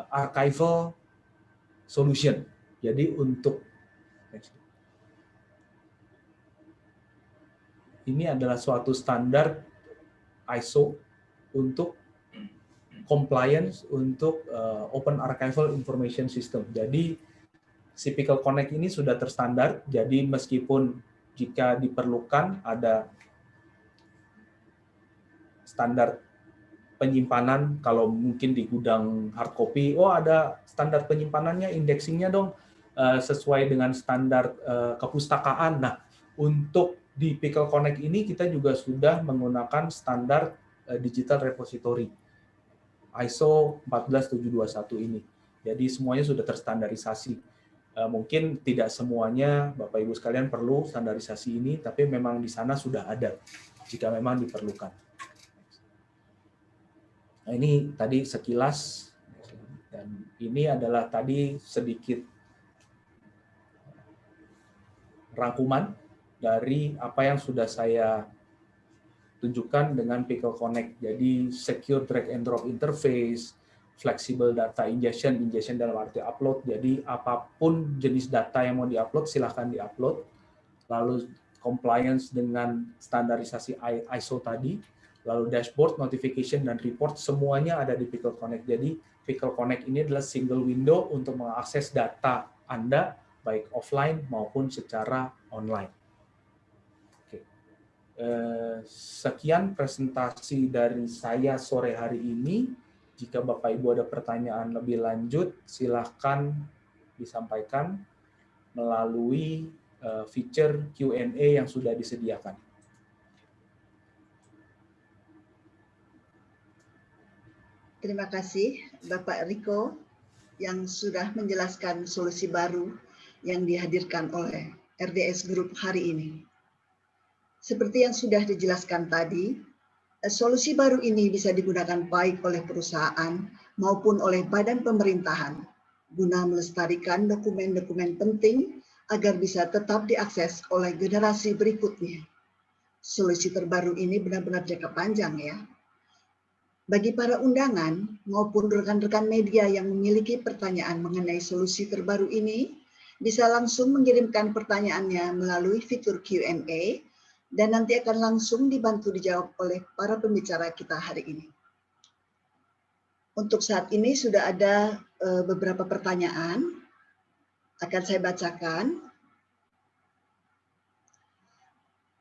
archival solution. Jadi untuk ini adalah suatu standar ISO untuk compliance untuk Open Archival Information System. Jadi si Pickle Connect ini sudah terstandar, jadi meskipun jika diperlukan ada standar penyimpanan, kalau mungkin di gudang hard copy, ada standar penyimpanannya, indexingnya dong sesuai dengan standar kepustakaan. Nah, untuk di Pickle Connect ini kita juga sudah menggunakan standar digital repository ISO 14721 ini. Jadi semuanya sudah terstandarisasi. Mungkin tidak semuanya Bapak Ibu sekalian perlu standarisasi ini, tapi memang di sana sudah ada jika memang diperlukan. Nah, ini tadi sekilas, dan ini adalah tadi sedikit rangkuman dari apa yang sudah saya tunjukkan dengan Pickle Connect. Jadi secure drag and drop interface, flexible data ingestion dalam arti upload. Jadi apapun jenis data yang mau diupload silahkan diupload. Lalu compliance dengan standarisasi ISO tadi. Lalu dashboard, notification, dan report semuanya ada di Pickle Connect. Jadi Pickle Connect ini adalah single window untuk mengakses data Anda baik offline maupun secara online. Oke. Sekian presentasi dari saya sore hari ini. Jika Bapak Ibu ada pertanyaan lebih lanjut, silahkan disampaikan melalui feature Q&A yang sudah disediakan. Terima kasih Bapak Riko yang sudah menjelaskan solusi baru yang dihadirkan oleh RDS Group hari ini. Seperti yang sudah dijelaskan tadi, solusi baru ini bisa digunakan baik oleh perusahaan maupun oleh badan pemerintahan guna melestarikan dokumen-dokumen penting agar bisa tetap diakses oleh generasi berikutnya. Solusi terbaru ini benar-benar jangka panjang ya. Bagi para undangan maupun rekan-rekan media yang memiliki pertanyaan mengenai solusi terbaru ini, bisa langsung mengirimkan pertanyaannya melalui fitur Q&A dan nanti akan langsung dibantu dijawab oleh para pembicara kita hari ini. Untuk saat ini sudah ada beberapa pertanyaan, akan saya bacakan.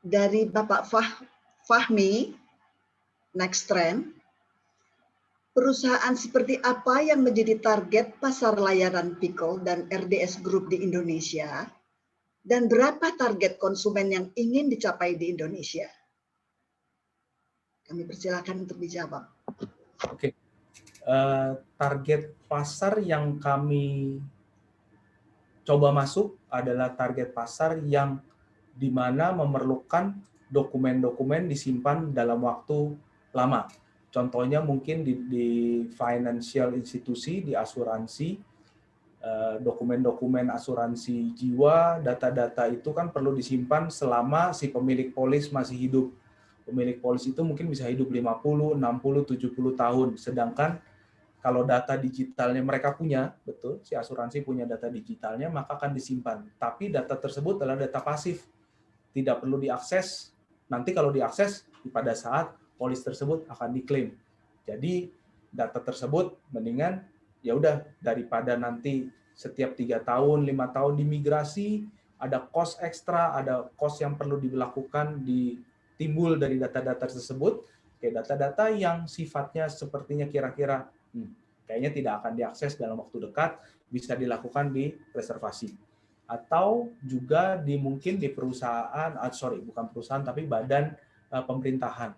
Dari Bapak Fahmi, Next Trend, perusahaan seperti apa yang menjadi target pasar layanan Pickle dan RDS Group di Indonesia, dan berapa target konsumen yang ingin dicapai di Indonesia? Kami persilakan untuk dijawab. Oke. Target pasar yang kami coba masuk adalah target pasar yang di mana memerlukan dokumen-dokumen disimpan dalam waktu lama. Contohnya mungkin di financial institusi, di asuransi, dokumen-dokumen asuransi jiwa, data-data itu kan perlu disimpan selama si pemilik polis masih hidup. Pemilik polis itu mungkin bisa hidup 50, 60, 70 tahun. Sedangkan kalau data digitalnya mereka punya, betul, si asuransi punya data digitalnya, maka akan disimpan. Tapi data tersebut adalah data pasif, tidak perlu diakses. Nanti kalau diakses, pada saat polis tersebut akan diklaim. Jadi data tersebut mendingan ya udah daripada nanti setiap 3 tahun, 5 tahun dimigrasi, ada cost ekstra, ada cost yang perlu dilakukan timbul dari data-data tersebut, kayak data-data yang sifatnya sepertinya kira-kira kayaknya tidak akan diakses dalam waktu dekat, bisa dilakukan di reservasi. Atau juga mungkin di perusahaan, bukan perusahaan, tapi badan pemerintahan.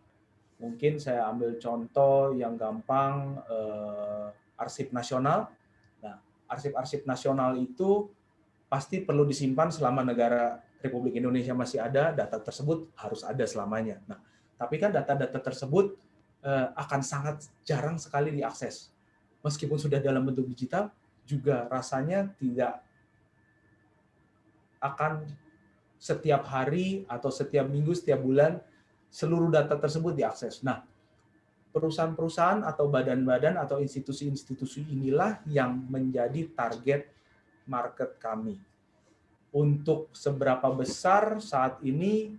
Mungkin saya ambil contoh yang gampang, arsip nasional. Nah, arsip-arsip nasional itu pasti perlu disimpan selama negara Republik Indonesia masih ada, data tersebut harus ada selamanya. Nah, tapi kan data-data tersebut akan sangat jarang sekali diakses. Meskipun sudah dalam bentuk digital, juga rasanya tidak akan setiap hari atau setiap minggu, setiap bulan, seluruh data tersebut diakses. Nah, perusahaan-perusahaan atau badan-badan atau institusi-institusi inilah yang menjadi target market kami. Untuk seberapa besar saat ini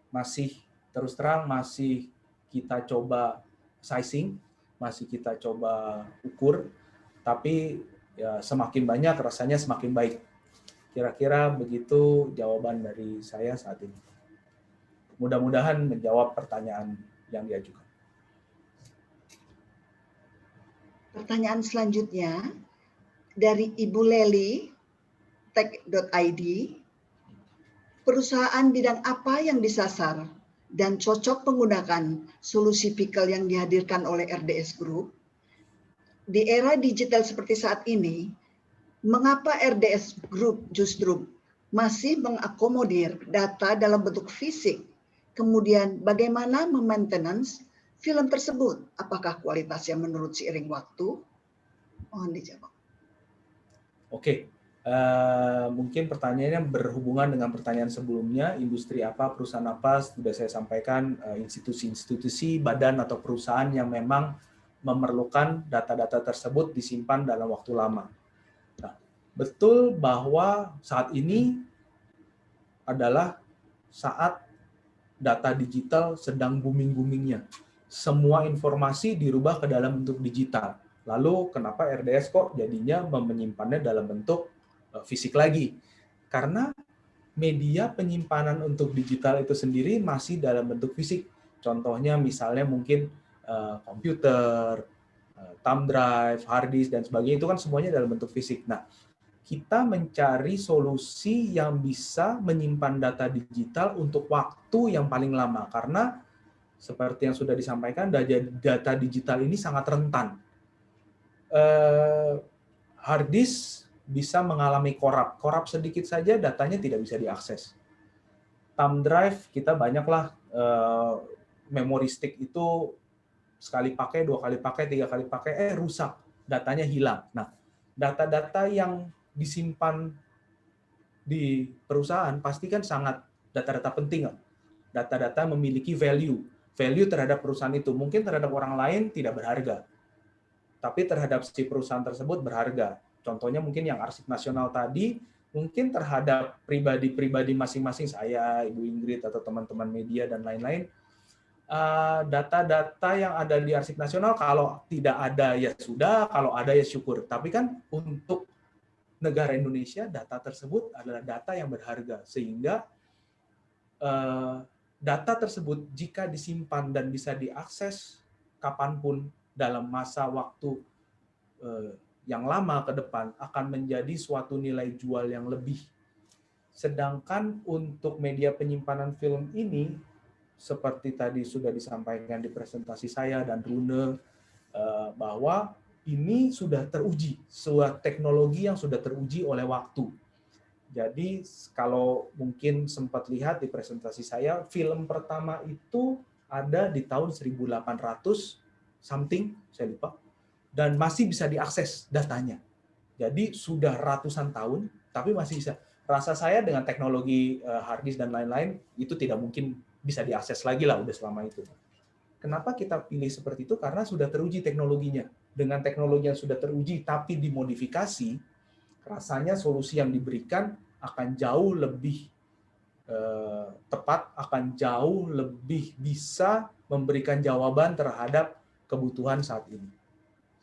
masih terus terang masih kita coba sizing, masih kita coba ukur, tapi ya semakin banyak rasanya semakin baik. Kira-kira begitu jawaban dari saya saat ini. Mudah-mudahan menjawab pertanyaan yang diajukan. Pertanyaan selanjutnya dari Ibu Leli, tech.id, perusahaan bidang apa yang disasar dan cocok menggunakan solusi Pickle yang dihadirkan oleh RDS Group? Di era digital seperti saat ini, mengapa RDS Group justru masih mengakomodir data dalam bentuk fisik? Kemudian bagaimana memaintenance film tersebut? Apakah kualitasnya menurut seiring waktu? Mohon dijawab. Oke, mungkin pertanyaannya berhubungan dengan pertanyaan sebelumnya, industri apa, perusahaan apa, sudah saya sampaikan, institusi-institusi, badan atau perusahaan yang memang memerlukan data-data tersebut disimpan dalam waktu lama. Nah, betul bahwa saat ini adalah saat data digital sedang booming-boomingnya. Semua informasi dirubah ke dalam bentuk digital. Lalu kenapa RDS kok jadinya menyimpannya dalam bentuk fisik lagi? Karena media penyimpanan untuk digital itu sendiri masih dalam bentuk fisik. Contohnya misalnya mungkin komputer, thumb drive, hard disk, dan sebagainya, itu kan semuanya dalam bentuk fisik. Nah, kita mencari solusi yang bisa menyimpan data digital untuk waktu yang paling lama. Karena seperti yang sudah disampaikan, data digital ini sangat rentan. Hard disk bisa mengalami korup sedikit saja datanya tidak bisa diakses. Thumb drive kita banyaklah, memory stick itu sekali pakai, 2 kali pakai, 3 kali pakai, rusak, datanya hilang. Nah, data-data yang disimpan di perusahaan pasti kan sangat data-data penting. Data-data memiliki value. value terhadap perusahaan itu. Mungkin terhadap orang lain tidak berharga, tapi terhadap si perusahaan tersebut berharga. Contohnya mungkin yang arsip nasional tadi, mungkin terhadap pribadi-pribadi masing-masing, saya, Ibu Ingrid, atau teman-teman media, dan lain-lain, data-data yang ada di arsip nasional, kalau tidak ada ya sudah, kalau ada ya syukur. Tapi kan untuk negara Indonesia, data tersebut adalah data yang berharga, sehingga data tersebut jika disimpan dan bisa diakses kapanpun dalam masa waktu yang lama ke depan, akan menjadi suatu nilai jual yang lebih. Sedangkan untuk media penyimpanan film ini, seperti tadi sudah disampaikan di presentasi saya dan Rune, bahwa ini sudah teruji, sebuah teknologi yang sudah teruji oleh waktu. Jadi kalau mungkin sempat lihat di presentasi saya, film pertama itu ada di tahun 1800 something, saya lupa, dan masih bisa diakses datanya. Jadi sudah ratusan tahun, tapi masih bisa. Rasa saya dengan teknologi hard disk dan lain-lain, itu tidak mungkin bisa diakses lagi lah udah selama itu. Kenapa kita pilih seperti itu? Karena sudah teruji teknologinya. Dengan teknologi yang sudah teruji tapi dimodifikasi, rasanya solusi yang diberikan akan jauh lebih tepat, akan jauh lebih bisa memberikan jawaban terhadap kebutuhan saat ini.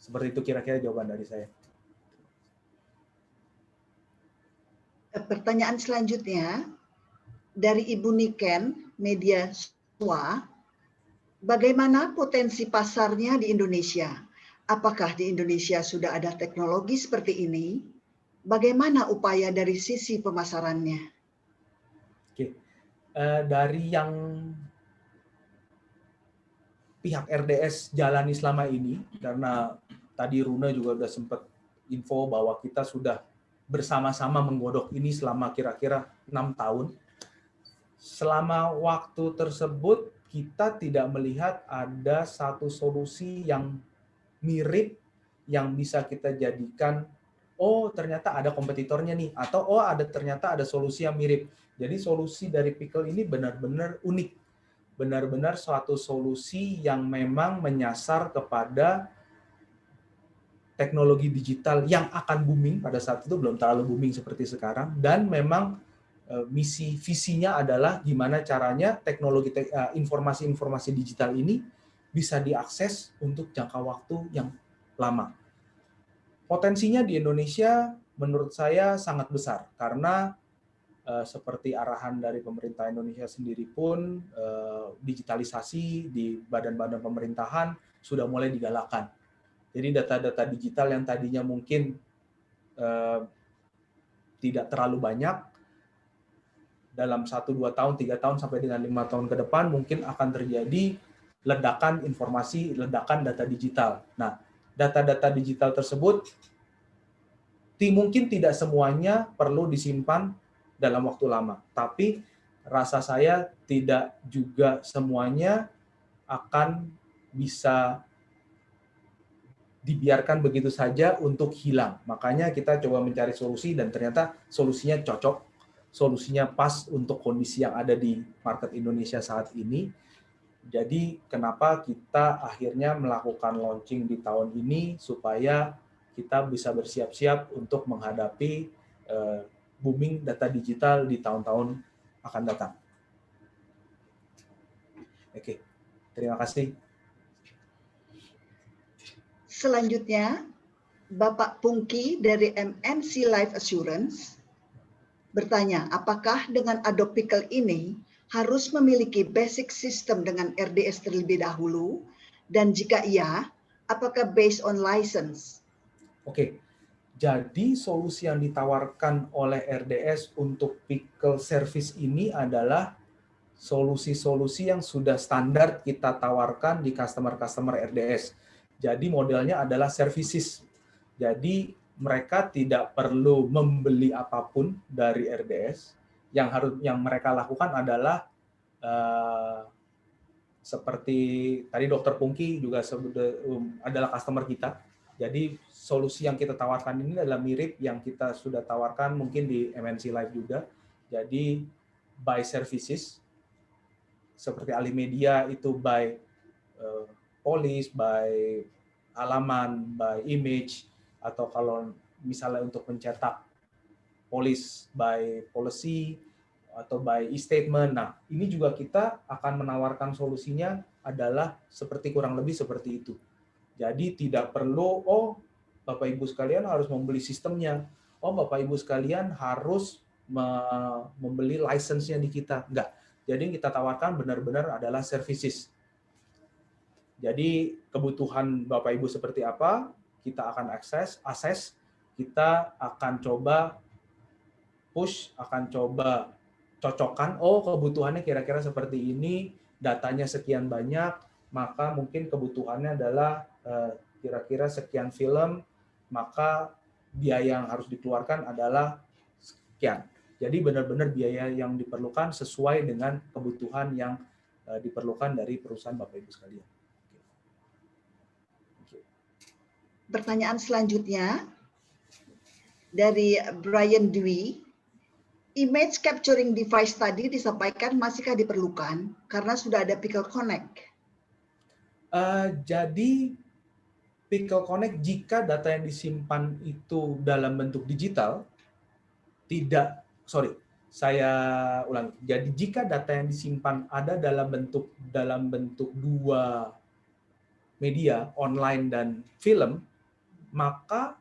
Seperti itu kira-kira jawaban dari saya. Pertanyaan selanjutnya dari Ibu Niken, Media SWA, bagaimana potensi pasarnya di Indonesia? Apakah di Indonesia sudah ada teknologi seperti ini? Bagaimana upaya dari sisi pemasarannya? Oke. Dari yang pihak RDS jalani selama ini, karena tadi Rune juga sudah sempat info bahwa kita sudah bersama-sama menggodok ini selama kira-kira 6 tahun. Selama waktu tersebut, kita tidak melihat ada satu solusi yang mirip yang bisa kita jadikan, oh ternyata ada kompetitornya nih, atau oh ternyata ada solusi yang mirip. Jadi solusi dari Pickle ini benar-benar unik. Benar-benar suatu solusi yang memang menyasar kepada teknologi digital yang akan booming. Pada saat itu belum terlalu booming seperti sekarang, dan memang visinya adalah gimana caranya teknologi informasi-informasi digital ini bisa diakses untuk jangka waktu yang lama. Potensinya di Indonesia menurut saya sangat besar, karena seperti arahan dari pemerintah Indonesia sendiri pun, digitalisasi di badan-badan pemerintahan sudah mulai digalakkan. Jadi data-data digital yang tadinya mungkin tidak terlalu banyak, dalam 1-2 tahun, 3 tahun, sampai dengan 5 tahun ke depan mungkin akan terjadi ledakan informasi, ledakan data digital. Nah, data-data digital tersebut mungkin tidak semuanya perlu disimpan dalam waktu lama, tapi rasa saya tidak juga semuanya akan bisa dibiarkan begitu saja untuk hilang. Makanya kita coba mencari solusi, dan ternyata solusinya cocok, solusinya pas untuk kondisi yang ada di market Indonesia saat ini. Jadi kenapa kita akhirnya melakukan launching di tahun ini, supaya kita bisa bersiap-siap untuk menghadapi booming data digital di tahun-tahun akan datang. Oke, terima kasih. Selanjutnya, Bapak Pungki dari MNC Life Assurance bertanya, apakah dengan Adobe Pickle ini harus memiliki basic system dengan RDS terlebih dahulu? Dan jika iya, apakah based on license? Oke, jadi solusi yang ditawarkan oleh RDS untuk Pickle Service ini adalah solusi-solusi yang sudah standar kita tawarkan di customer-customer RDS. Jadi modelnya adalah services. Jadi mereka tidak perlu membeli apapun dari RDS. Yang mereka lakukan adalah seperti tadi Dr. Pungki juga adalah customer kita. Jadi solusi yang kita tawarkan ini adalah mirip yang kita sudah tawarkan mungkin di MNC Live juga. Jadi buy services. seperti ahli media itu by police, by halaman, by image, atau kalau misalnya untuk mencetak police by policy atau by e-statement. Nah, ini juga kita akan menawarkan solusinya adalah kurang lebih seperti itu. Jadi tidak perlu, oh Bapak Ibu sekalian harus membeli sistemnya, oh Bapak Ibu sekalian harus membeli license-nya di kita. Enggak. Jadi yang kita tawarkan benar-benar adalah services. Jadi kebutuhan Bapak Ibu seperti apa, kita akan assess, kita akan coba push, akan coba cocokkan, oh kebutuhannya kira-kira seperti ini, datanya sekian banyak, maka mungkin kebutuhannya adalah kira-kira sekian film, maka biaya yang harus dikeluarkan adalah sekian. Jadi benar-benar biaya yang diperlukan sesuai dengan kebutuhan yang diperlukan dari perusahaan Bapak Ibu sekalian. Pertanyaan selanjutnya dari Brian Dwi. Image capturing device tadi disampaikan masihkah diperlukan karena sudah ada Pickle Connect? Jadi Pickle Connect jika data yang disimpan itu dalam bentuk digital, saya ulangi. Jadi jika data yang disimpan ada dalam bentuk dua media, online dan film, maka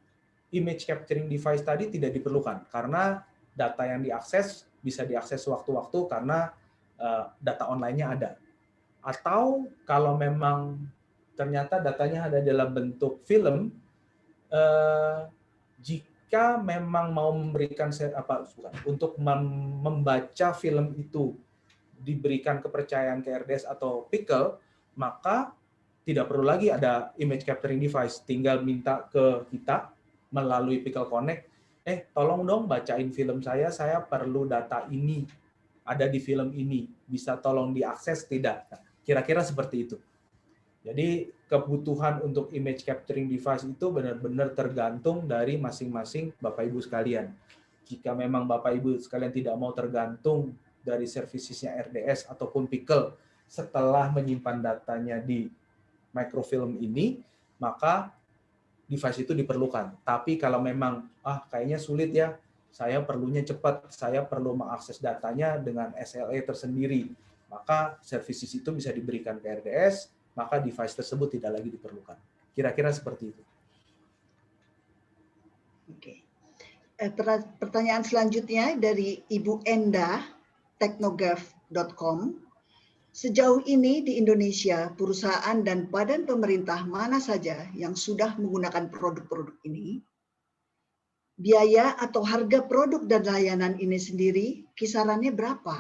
image capturing device tadi tidak diperlukan karena data yang diakses bisa diakses sewaktu-waktu karena data online-nya ada. Atau kalau memang ternyata datanya ada dalam bentuk film, jika memang mau memberikan untuk membaca film itu diberikan kepercayaan ke RDS atau Pickle, maka tidak perlu lagi ada image capturing device, tinggal minta ke kita melalui Pickle Connect, tolong dong bacain film saya perlu data ini, ada di film ini, bisa tolong diakses tidak? Kira-kira seperti itu. Jadi kebutuhan untuk image capturing device itu benar-benar tergantung dari masing-masing Bapak Ibu sekalian. Jika memang Bapak Ibu sekalian tidak mau tergantung dari servicesnya RDS ataupun Pickle setelah menyimpan datanya di microfilm ini, maka device itu diperlukan. Tapi kalau memang kayaknya sulit ya, saya perlunya cepat, saya perlu mengakses datanya dengan SLA tersendiri, maka services itu bisa diberikan ke RDS, maka device tersebut tidak lagi diperlukan. Kira-kira seperti itu. Oke. Pertanyaan selanjutnya dari Ibu Enda, teknograph.com. Sejauh ini di Indonesia, perusahaan dan badan pemerintah mana saja yang sudah menggunakan produk-produk ini? Biaya atau harga produk dan layanan ini sendiri kisarannya berapa?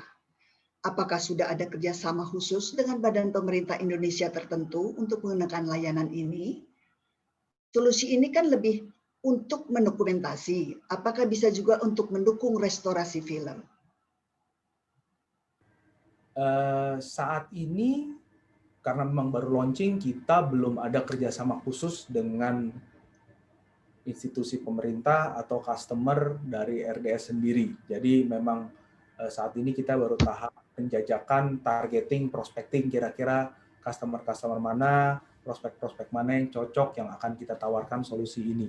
Apakah sudah ada kerjasama khusus dengan badan pemerintah Indonesia tertentu untuk menggunakan layanan ini? Solusi ini kan lebih untuk mendokumentasi, apakah bisa juga untuk mendukung restorasi film? Saat ini karena memang baru launching, kita belum ada kerjasama khusus dengan institusi pemerintah atau customer dari RDS sendiri. Jadi memang saat ini kita baru tahap penjajakan, targeting, prospecting, kira-kira customer mana, prospek-prospek mana yang cocok yang akan kita tawarkan solusi ini.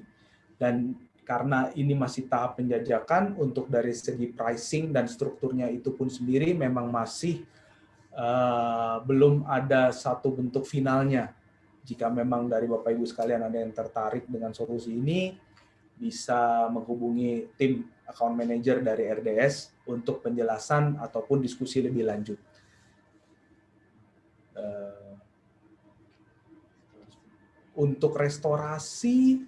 Dan karena ini masih tahap penjajakan, untuk dari segi pricing dan strukturnya itu pun sendiri memang masih belum ada satu bentuk finalnya. Jika memang dari Bapak Ibu sekalian ada yang tertarik dengan solusi ini, bisa menghubungi tim account manager dari RDS untuk penjelasan ataupun diskusi lebih lanjut. Untuk restorasi,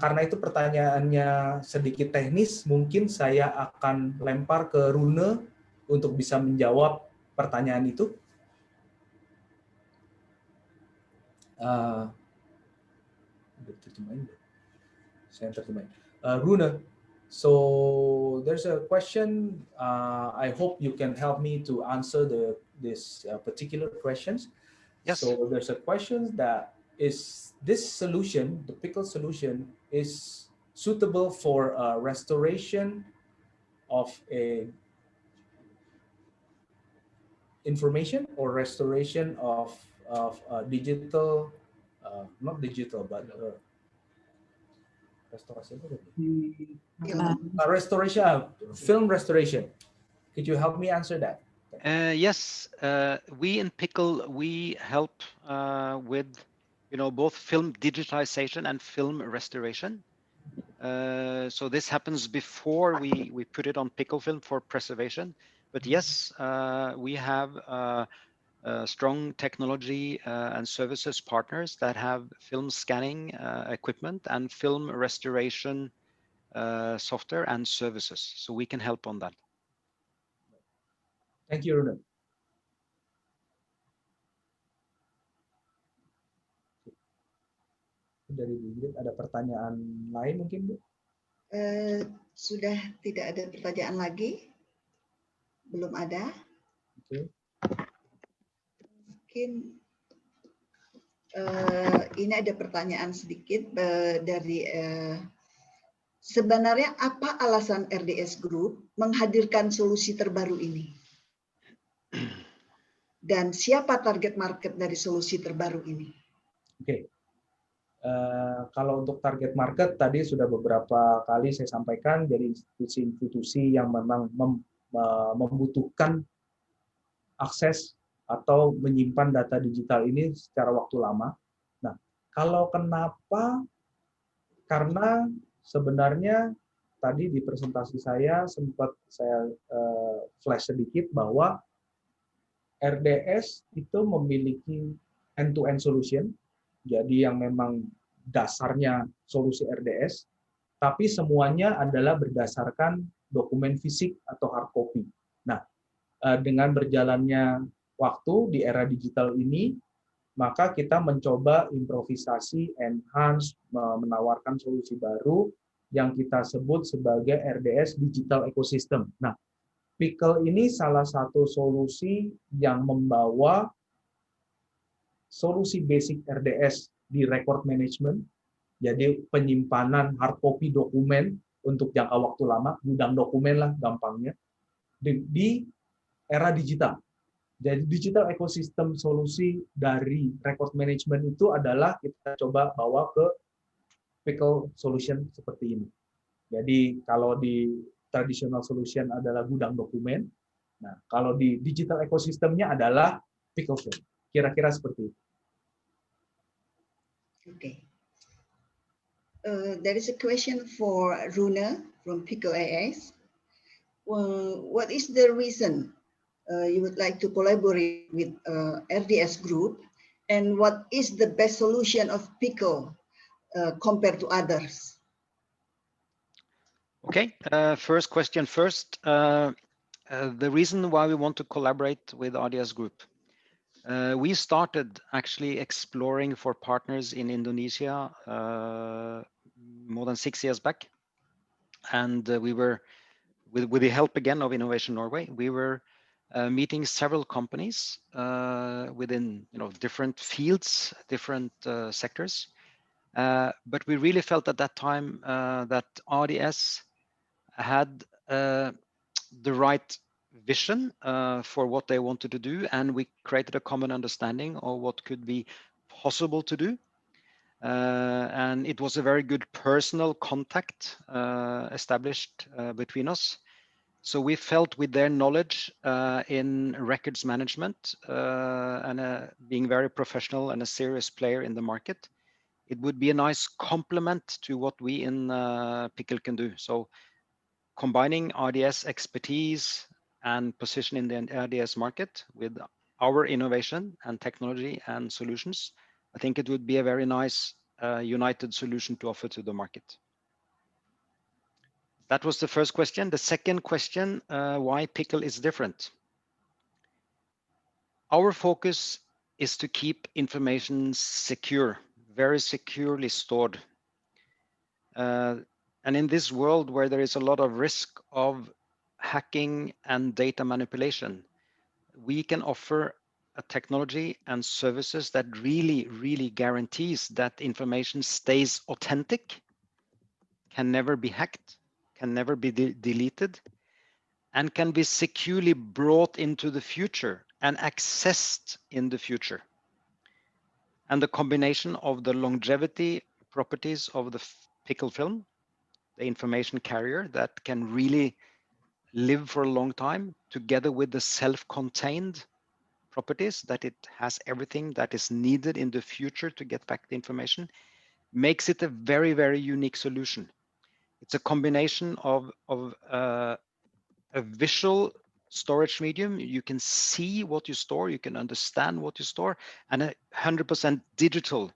karena itu pertanyaannya sedikit teknis, mungkin saya akan lempar ke Rune untuk bisa menjawab pertanyaan itu. Rune, so there's a question. I hope you can help me to answer this particular questions. Yes. So there's a question that is this solution, the Pickle solution, is suitable for restoration of a information or restoration of digital, not digital, but restorasi apa tadi? Restoration, film restoration. Could you help me answer that? Yes, we in Pickle, we help with, both film digitization and film restoration. So this happens before we put it on Pickle film for preservation. But yes, we have strong technology and services partners that have film scanning equipment and film restoration software and services. So we can help on that. Thank you, Runa. Dari Bu Ingrid, ada pertanyaan lain mungkin, Bu? Sudah tidak ada pertanyaan lagi? Belum ada? Oke. Mungkin ini ada pertanyaan sedikit dari sebenarnya apa alasan RDS Group menghadirkan solusi terbaru ini? Dan siapa target market dari solusi terbaru ini? Oke. Kalau untuk target market tadi sudah beberapa kali saya sampaikan, jadi institusi-institusi yang memang membutuhkan akses atau menyimpan data digital ini secara waktu lama. Nah, kalau kenapa? Karena sebenarnya tadi di presentasi saya sempat saya flash sedikit bahwa RDS itu memiliki end-to-end solution, jadi yang memang dasarnya solusi RDS, tapi semuanya adalah berdasarkan dokumen fisik atau hard copy. Nah, dengan berjalannya waktu di era digital ini, maka kita mencoba improvisasi, enhance, menawarkan solusi baru yang kita sebut sebagai RDS Digital Ecosystem. Nah, Pickle ini salah satu solusi yang membawa solusi basic RDS di record management, jadi penyimpanan hard copy dokumen untuk jangka waktu lama, gudang dokumen lah gampangnya, di era digital. Jadi digital ecosystem solusi dari record management itu adalah kita coba bawa ke Pickle solution seperti ini. Jadi kalau di traditional solution adalah gudang dokumen, nah kalau di digital ekosistemnya adalah Pickle film. Kira-kira seperti itu. Okay. There is a question for Runa from Pickle AS. What is the reason you would like to collaborate with RDS Group, and what is the best solution of Pickle compared to others? Okay, first question first. The reason why we want to collaborate with RDS Group. We started actually exploring for partners in Indonesia more than 6 years back. And we were, with the help again of Innovation Norway, we were meeting several companies within different fields, different sectors. But we really felt at that time that RDS had the right vision for what they wanted to do, and we created a common understanding of what could be possible to do. And it was a very good personal contact established between us. So we felt with their knowledge in records management and being very professional and a serious player in the market, it would be a nice complement to what we in Pickle can do. So combining RDS expertise and position in the RDS market with our innovation and technology and solutions, I think it would be a very nice united solution to offer to the market. That was the first question. The second question, why Pickle is different. Our focus is to keep information secure, very securely stored. And in this world where there is a lot of risk of hacking and data manipulation, we can offer a technology and services that really guarantees that information stays authentic, can never be hacked, can never be deleted, and can be securely brought into the future and accessed in the future. And the combination of the longevity properties of the pickle film, the information carrier that can really live for a long time, together with the self-contained properties that it has everything that is needed in the future to get back the information, makes it a very, very unique solution. It's a combination of a visual storage medium. You can see what you store, you can understand what you store, and a 100% digital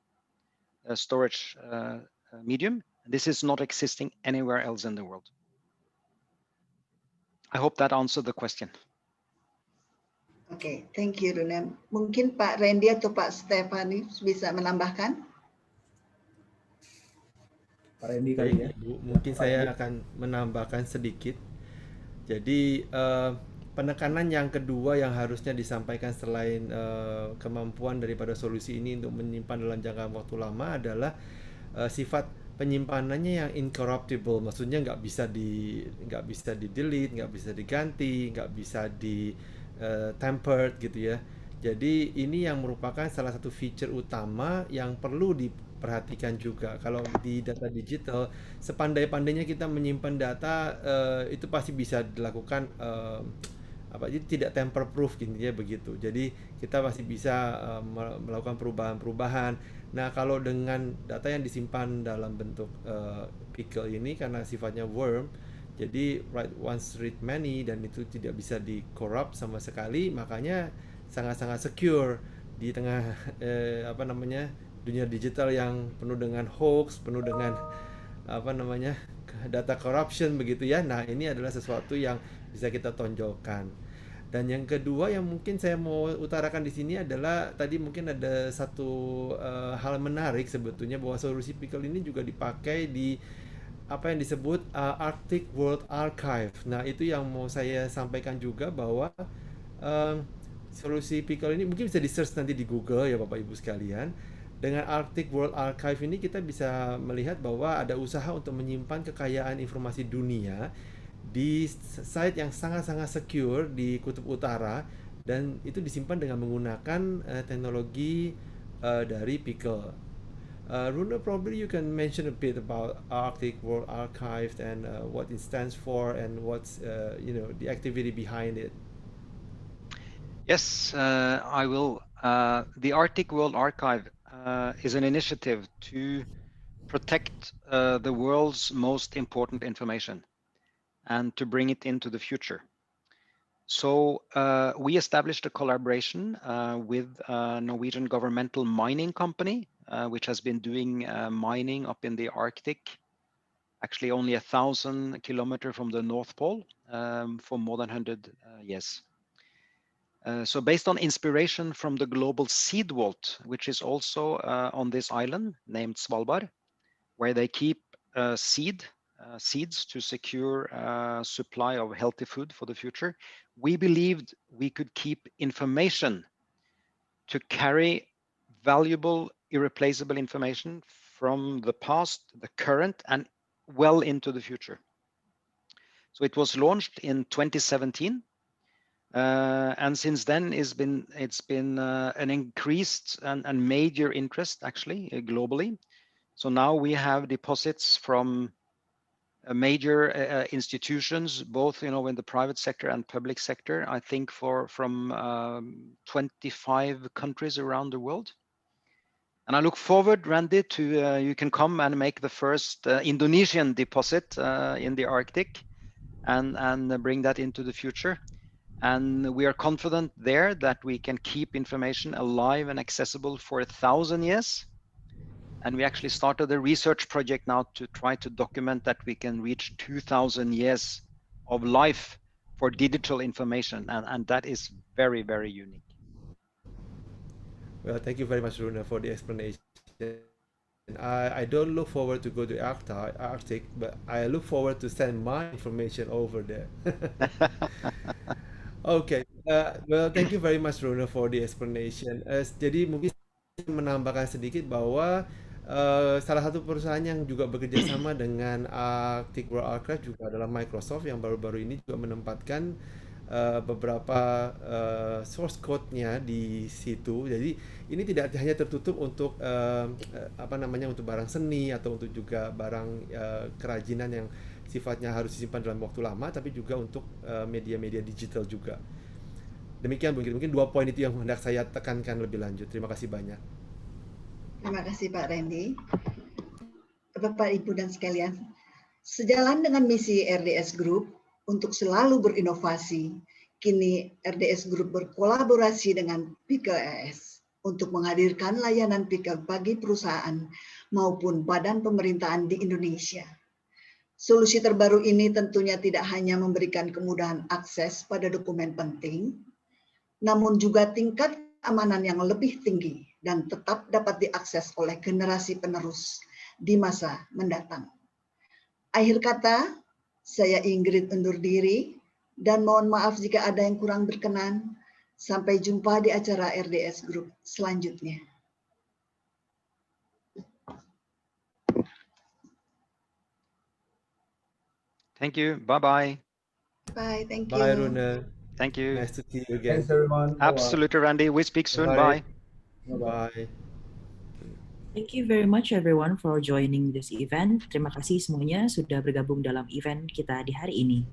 storage medium. This is not existing anywhere else in the world. I hope that answered the question. Oke, thank you Runa. Mungkin Pak Randy atau Pak Stefanus bisa menambahkan? Pak Randy kali ya. Baik, Ibu, mungkin saya akan menambahkan sedikit. Jadi penekanan yang kedua yang harusnya disampaikan selain kemampuan daripada solusi ini untuk menyimpan dalam jangka waktu lama adalah sifat penyimpanannya yang incorruptible, maksudnya nggak bisa di delete, nggak bisa diganti, nggak bisa di tempered gitu ya. Jadi ini yang merupakan salah satu feature utama yang perlu diperhatikan juga. Kalau di data digital, sepandai-pandainya kita menyimpan data itu pasti bisa dilakukan jadi tidak tamper proof gitu ya, begitu. Jadi kita masih bisa melakukan perubahan-perubahan. Nah, kalau dengan data yang disimpan dalam bentuk pickle ini karena sifatnya worm, jadi write once read many, dan itu tidak bisa di corrupt sama sekali, makanya sangat-sangat secure di tengah dunia digital yang penuh dengan hoax, penuh dengan data corruption begitu ya. Nah, ini adalah sesuatu yang bisa kita tonjolkan. Dan yang kedua yang mungkin saya mau utarakan di sini adalah tadi mungkin ada satu hal menarik sebetulnya, bahwa solusi pickle ini juga dipakai di apa yang disebut Arctic World Archive. Nah, itu yang mau saya sampaikan juga, bahwa solusi pickle ini mungkin bisa di-search nanti di Google ya Bapak Ibu sekalian. Dengan Arctic World Archive ini kita bisa melihat bahwa ada usaha untuk menyimpan kekayaan informasi dunia di site yang sangat-sangat secure di Kutub Utara, dan itu disimpan dengan menggunakan teknologi dari pickle. Runa, probably you can mention a bit about Arctic World Archive and what it stands for and what's the activity behind it. Yes, I will. The Arctic World Archive is an initiative to protect the world's most important information and to bring it into the future. So we established a collaboration with a Norwegian governmental mining company, which has been doing mining up in the Arctic, actually only 1,000 kilometers from the North Pole, for more than 100 years. So based on inspiration from the global seed vault, which is also on this island named Svalbard, where they keep seeds to secure supply of healthy food for the future, we believed we could keep information to carry valuable, irreplaceable information from the past, the current, and well into the future. So it was launched in 2017. And since then, it's been an increased and major interest actually globally. So now we have deposits from major institutions, both in the private sector and public sector. I think from 25 countries around the world. And I look forward, Randy, to you can come and make the first Indonesian deposit in the Arctic, and bring that into the future. And we are confident there that we can keep information alive and accessible for 1,000 years. And we actually started a research project now to try to document that we can reach 2,000 years of life for digital information. And that is very, very unique. Well, thank you very much, Runa, for the explanation. I don't look forward to go to Arctic, but I look forward to send my information over there. Okay, well, thank you very much, Runa, for the explanation. Jadi mungkin menambahkan sedikit bahwa salah satu perusahaan yang juga bekerja sama dengan Arctic World Archive juga adalah Microsoft, yang baru-baru ini juga menempatkan beberapa source code-nya di situ. Jadi ini tidak hanya tertutup untuk untuk barang seni atau untuk juga barang kerajinan yang sifatnya harus disimpan dalam waktu lama, tapi juga untuk media-media digital juga. Demikian mungkin 2 poin itu yang hendak saya tekankan lebih lanjut. Terima kasih banyak. Terima kasih Pak Randy. Bapak, Ibu, dan sekalian, sejalan dengan misi RDS Group untuk selalu berinovasi, kini RDS Group berkolaborasi dengan Pickle AS untuk menghadirkan layanan pickle bagi perusahaan maupun badan pemerintahan di Indonesia. Solusi terbaru ini tentunya tidak hanya memberikan kemudahan akses pada dokumen penting, namun juga tingkat keamanan yang lebih tinggi dan tetap dapat diakses oleh generasi penerus di masa mendatang. Akhir kata, saya Ingrid undur diri dan mohon maaf jika ada yang kurang berkenan. Sampai jumpa di acara RDS Group selanjutnya. Thank you. Bye-bye. Bye, thank you. Bye, Rune. Thank you. Nice to see you again. Thanks everyone. Bye-bye. Absolutely, Randy. We speak soon. Bye. Bye. Bye. Thank you very much everyone for joining this event. Terima kasih semuanya sudah bergabung dalam event kita di hari ini.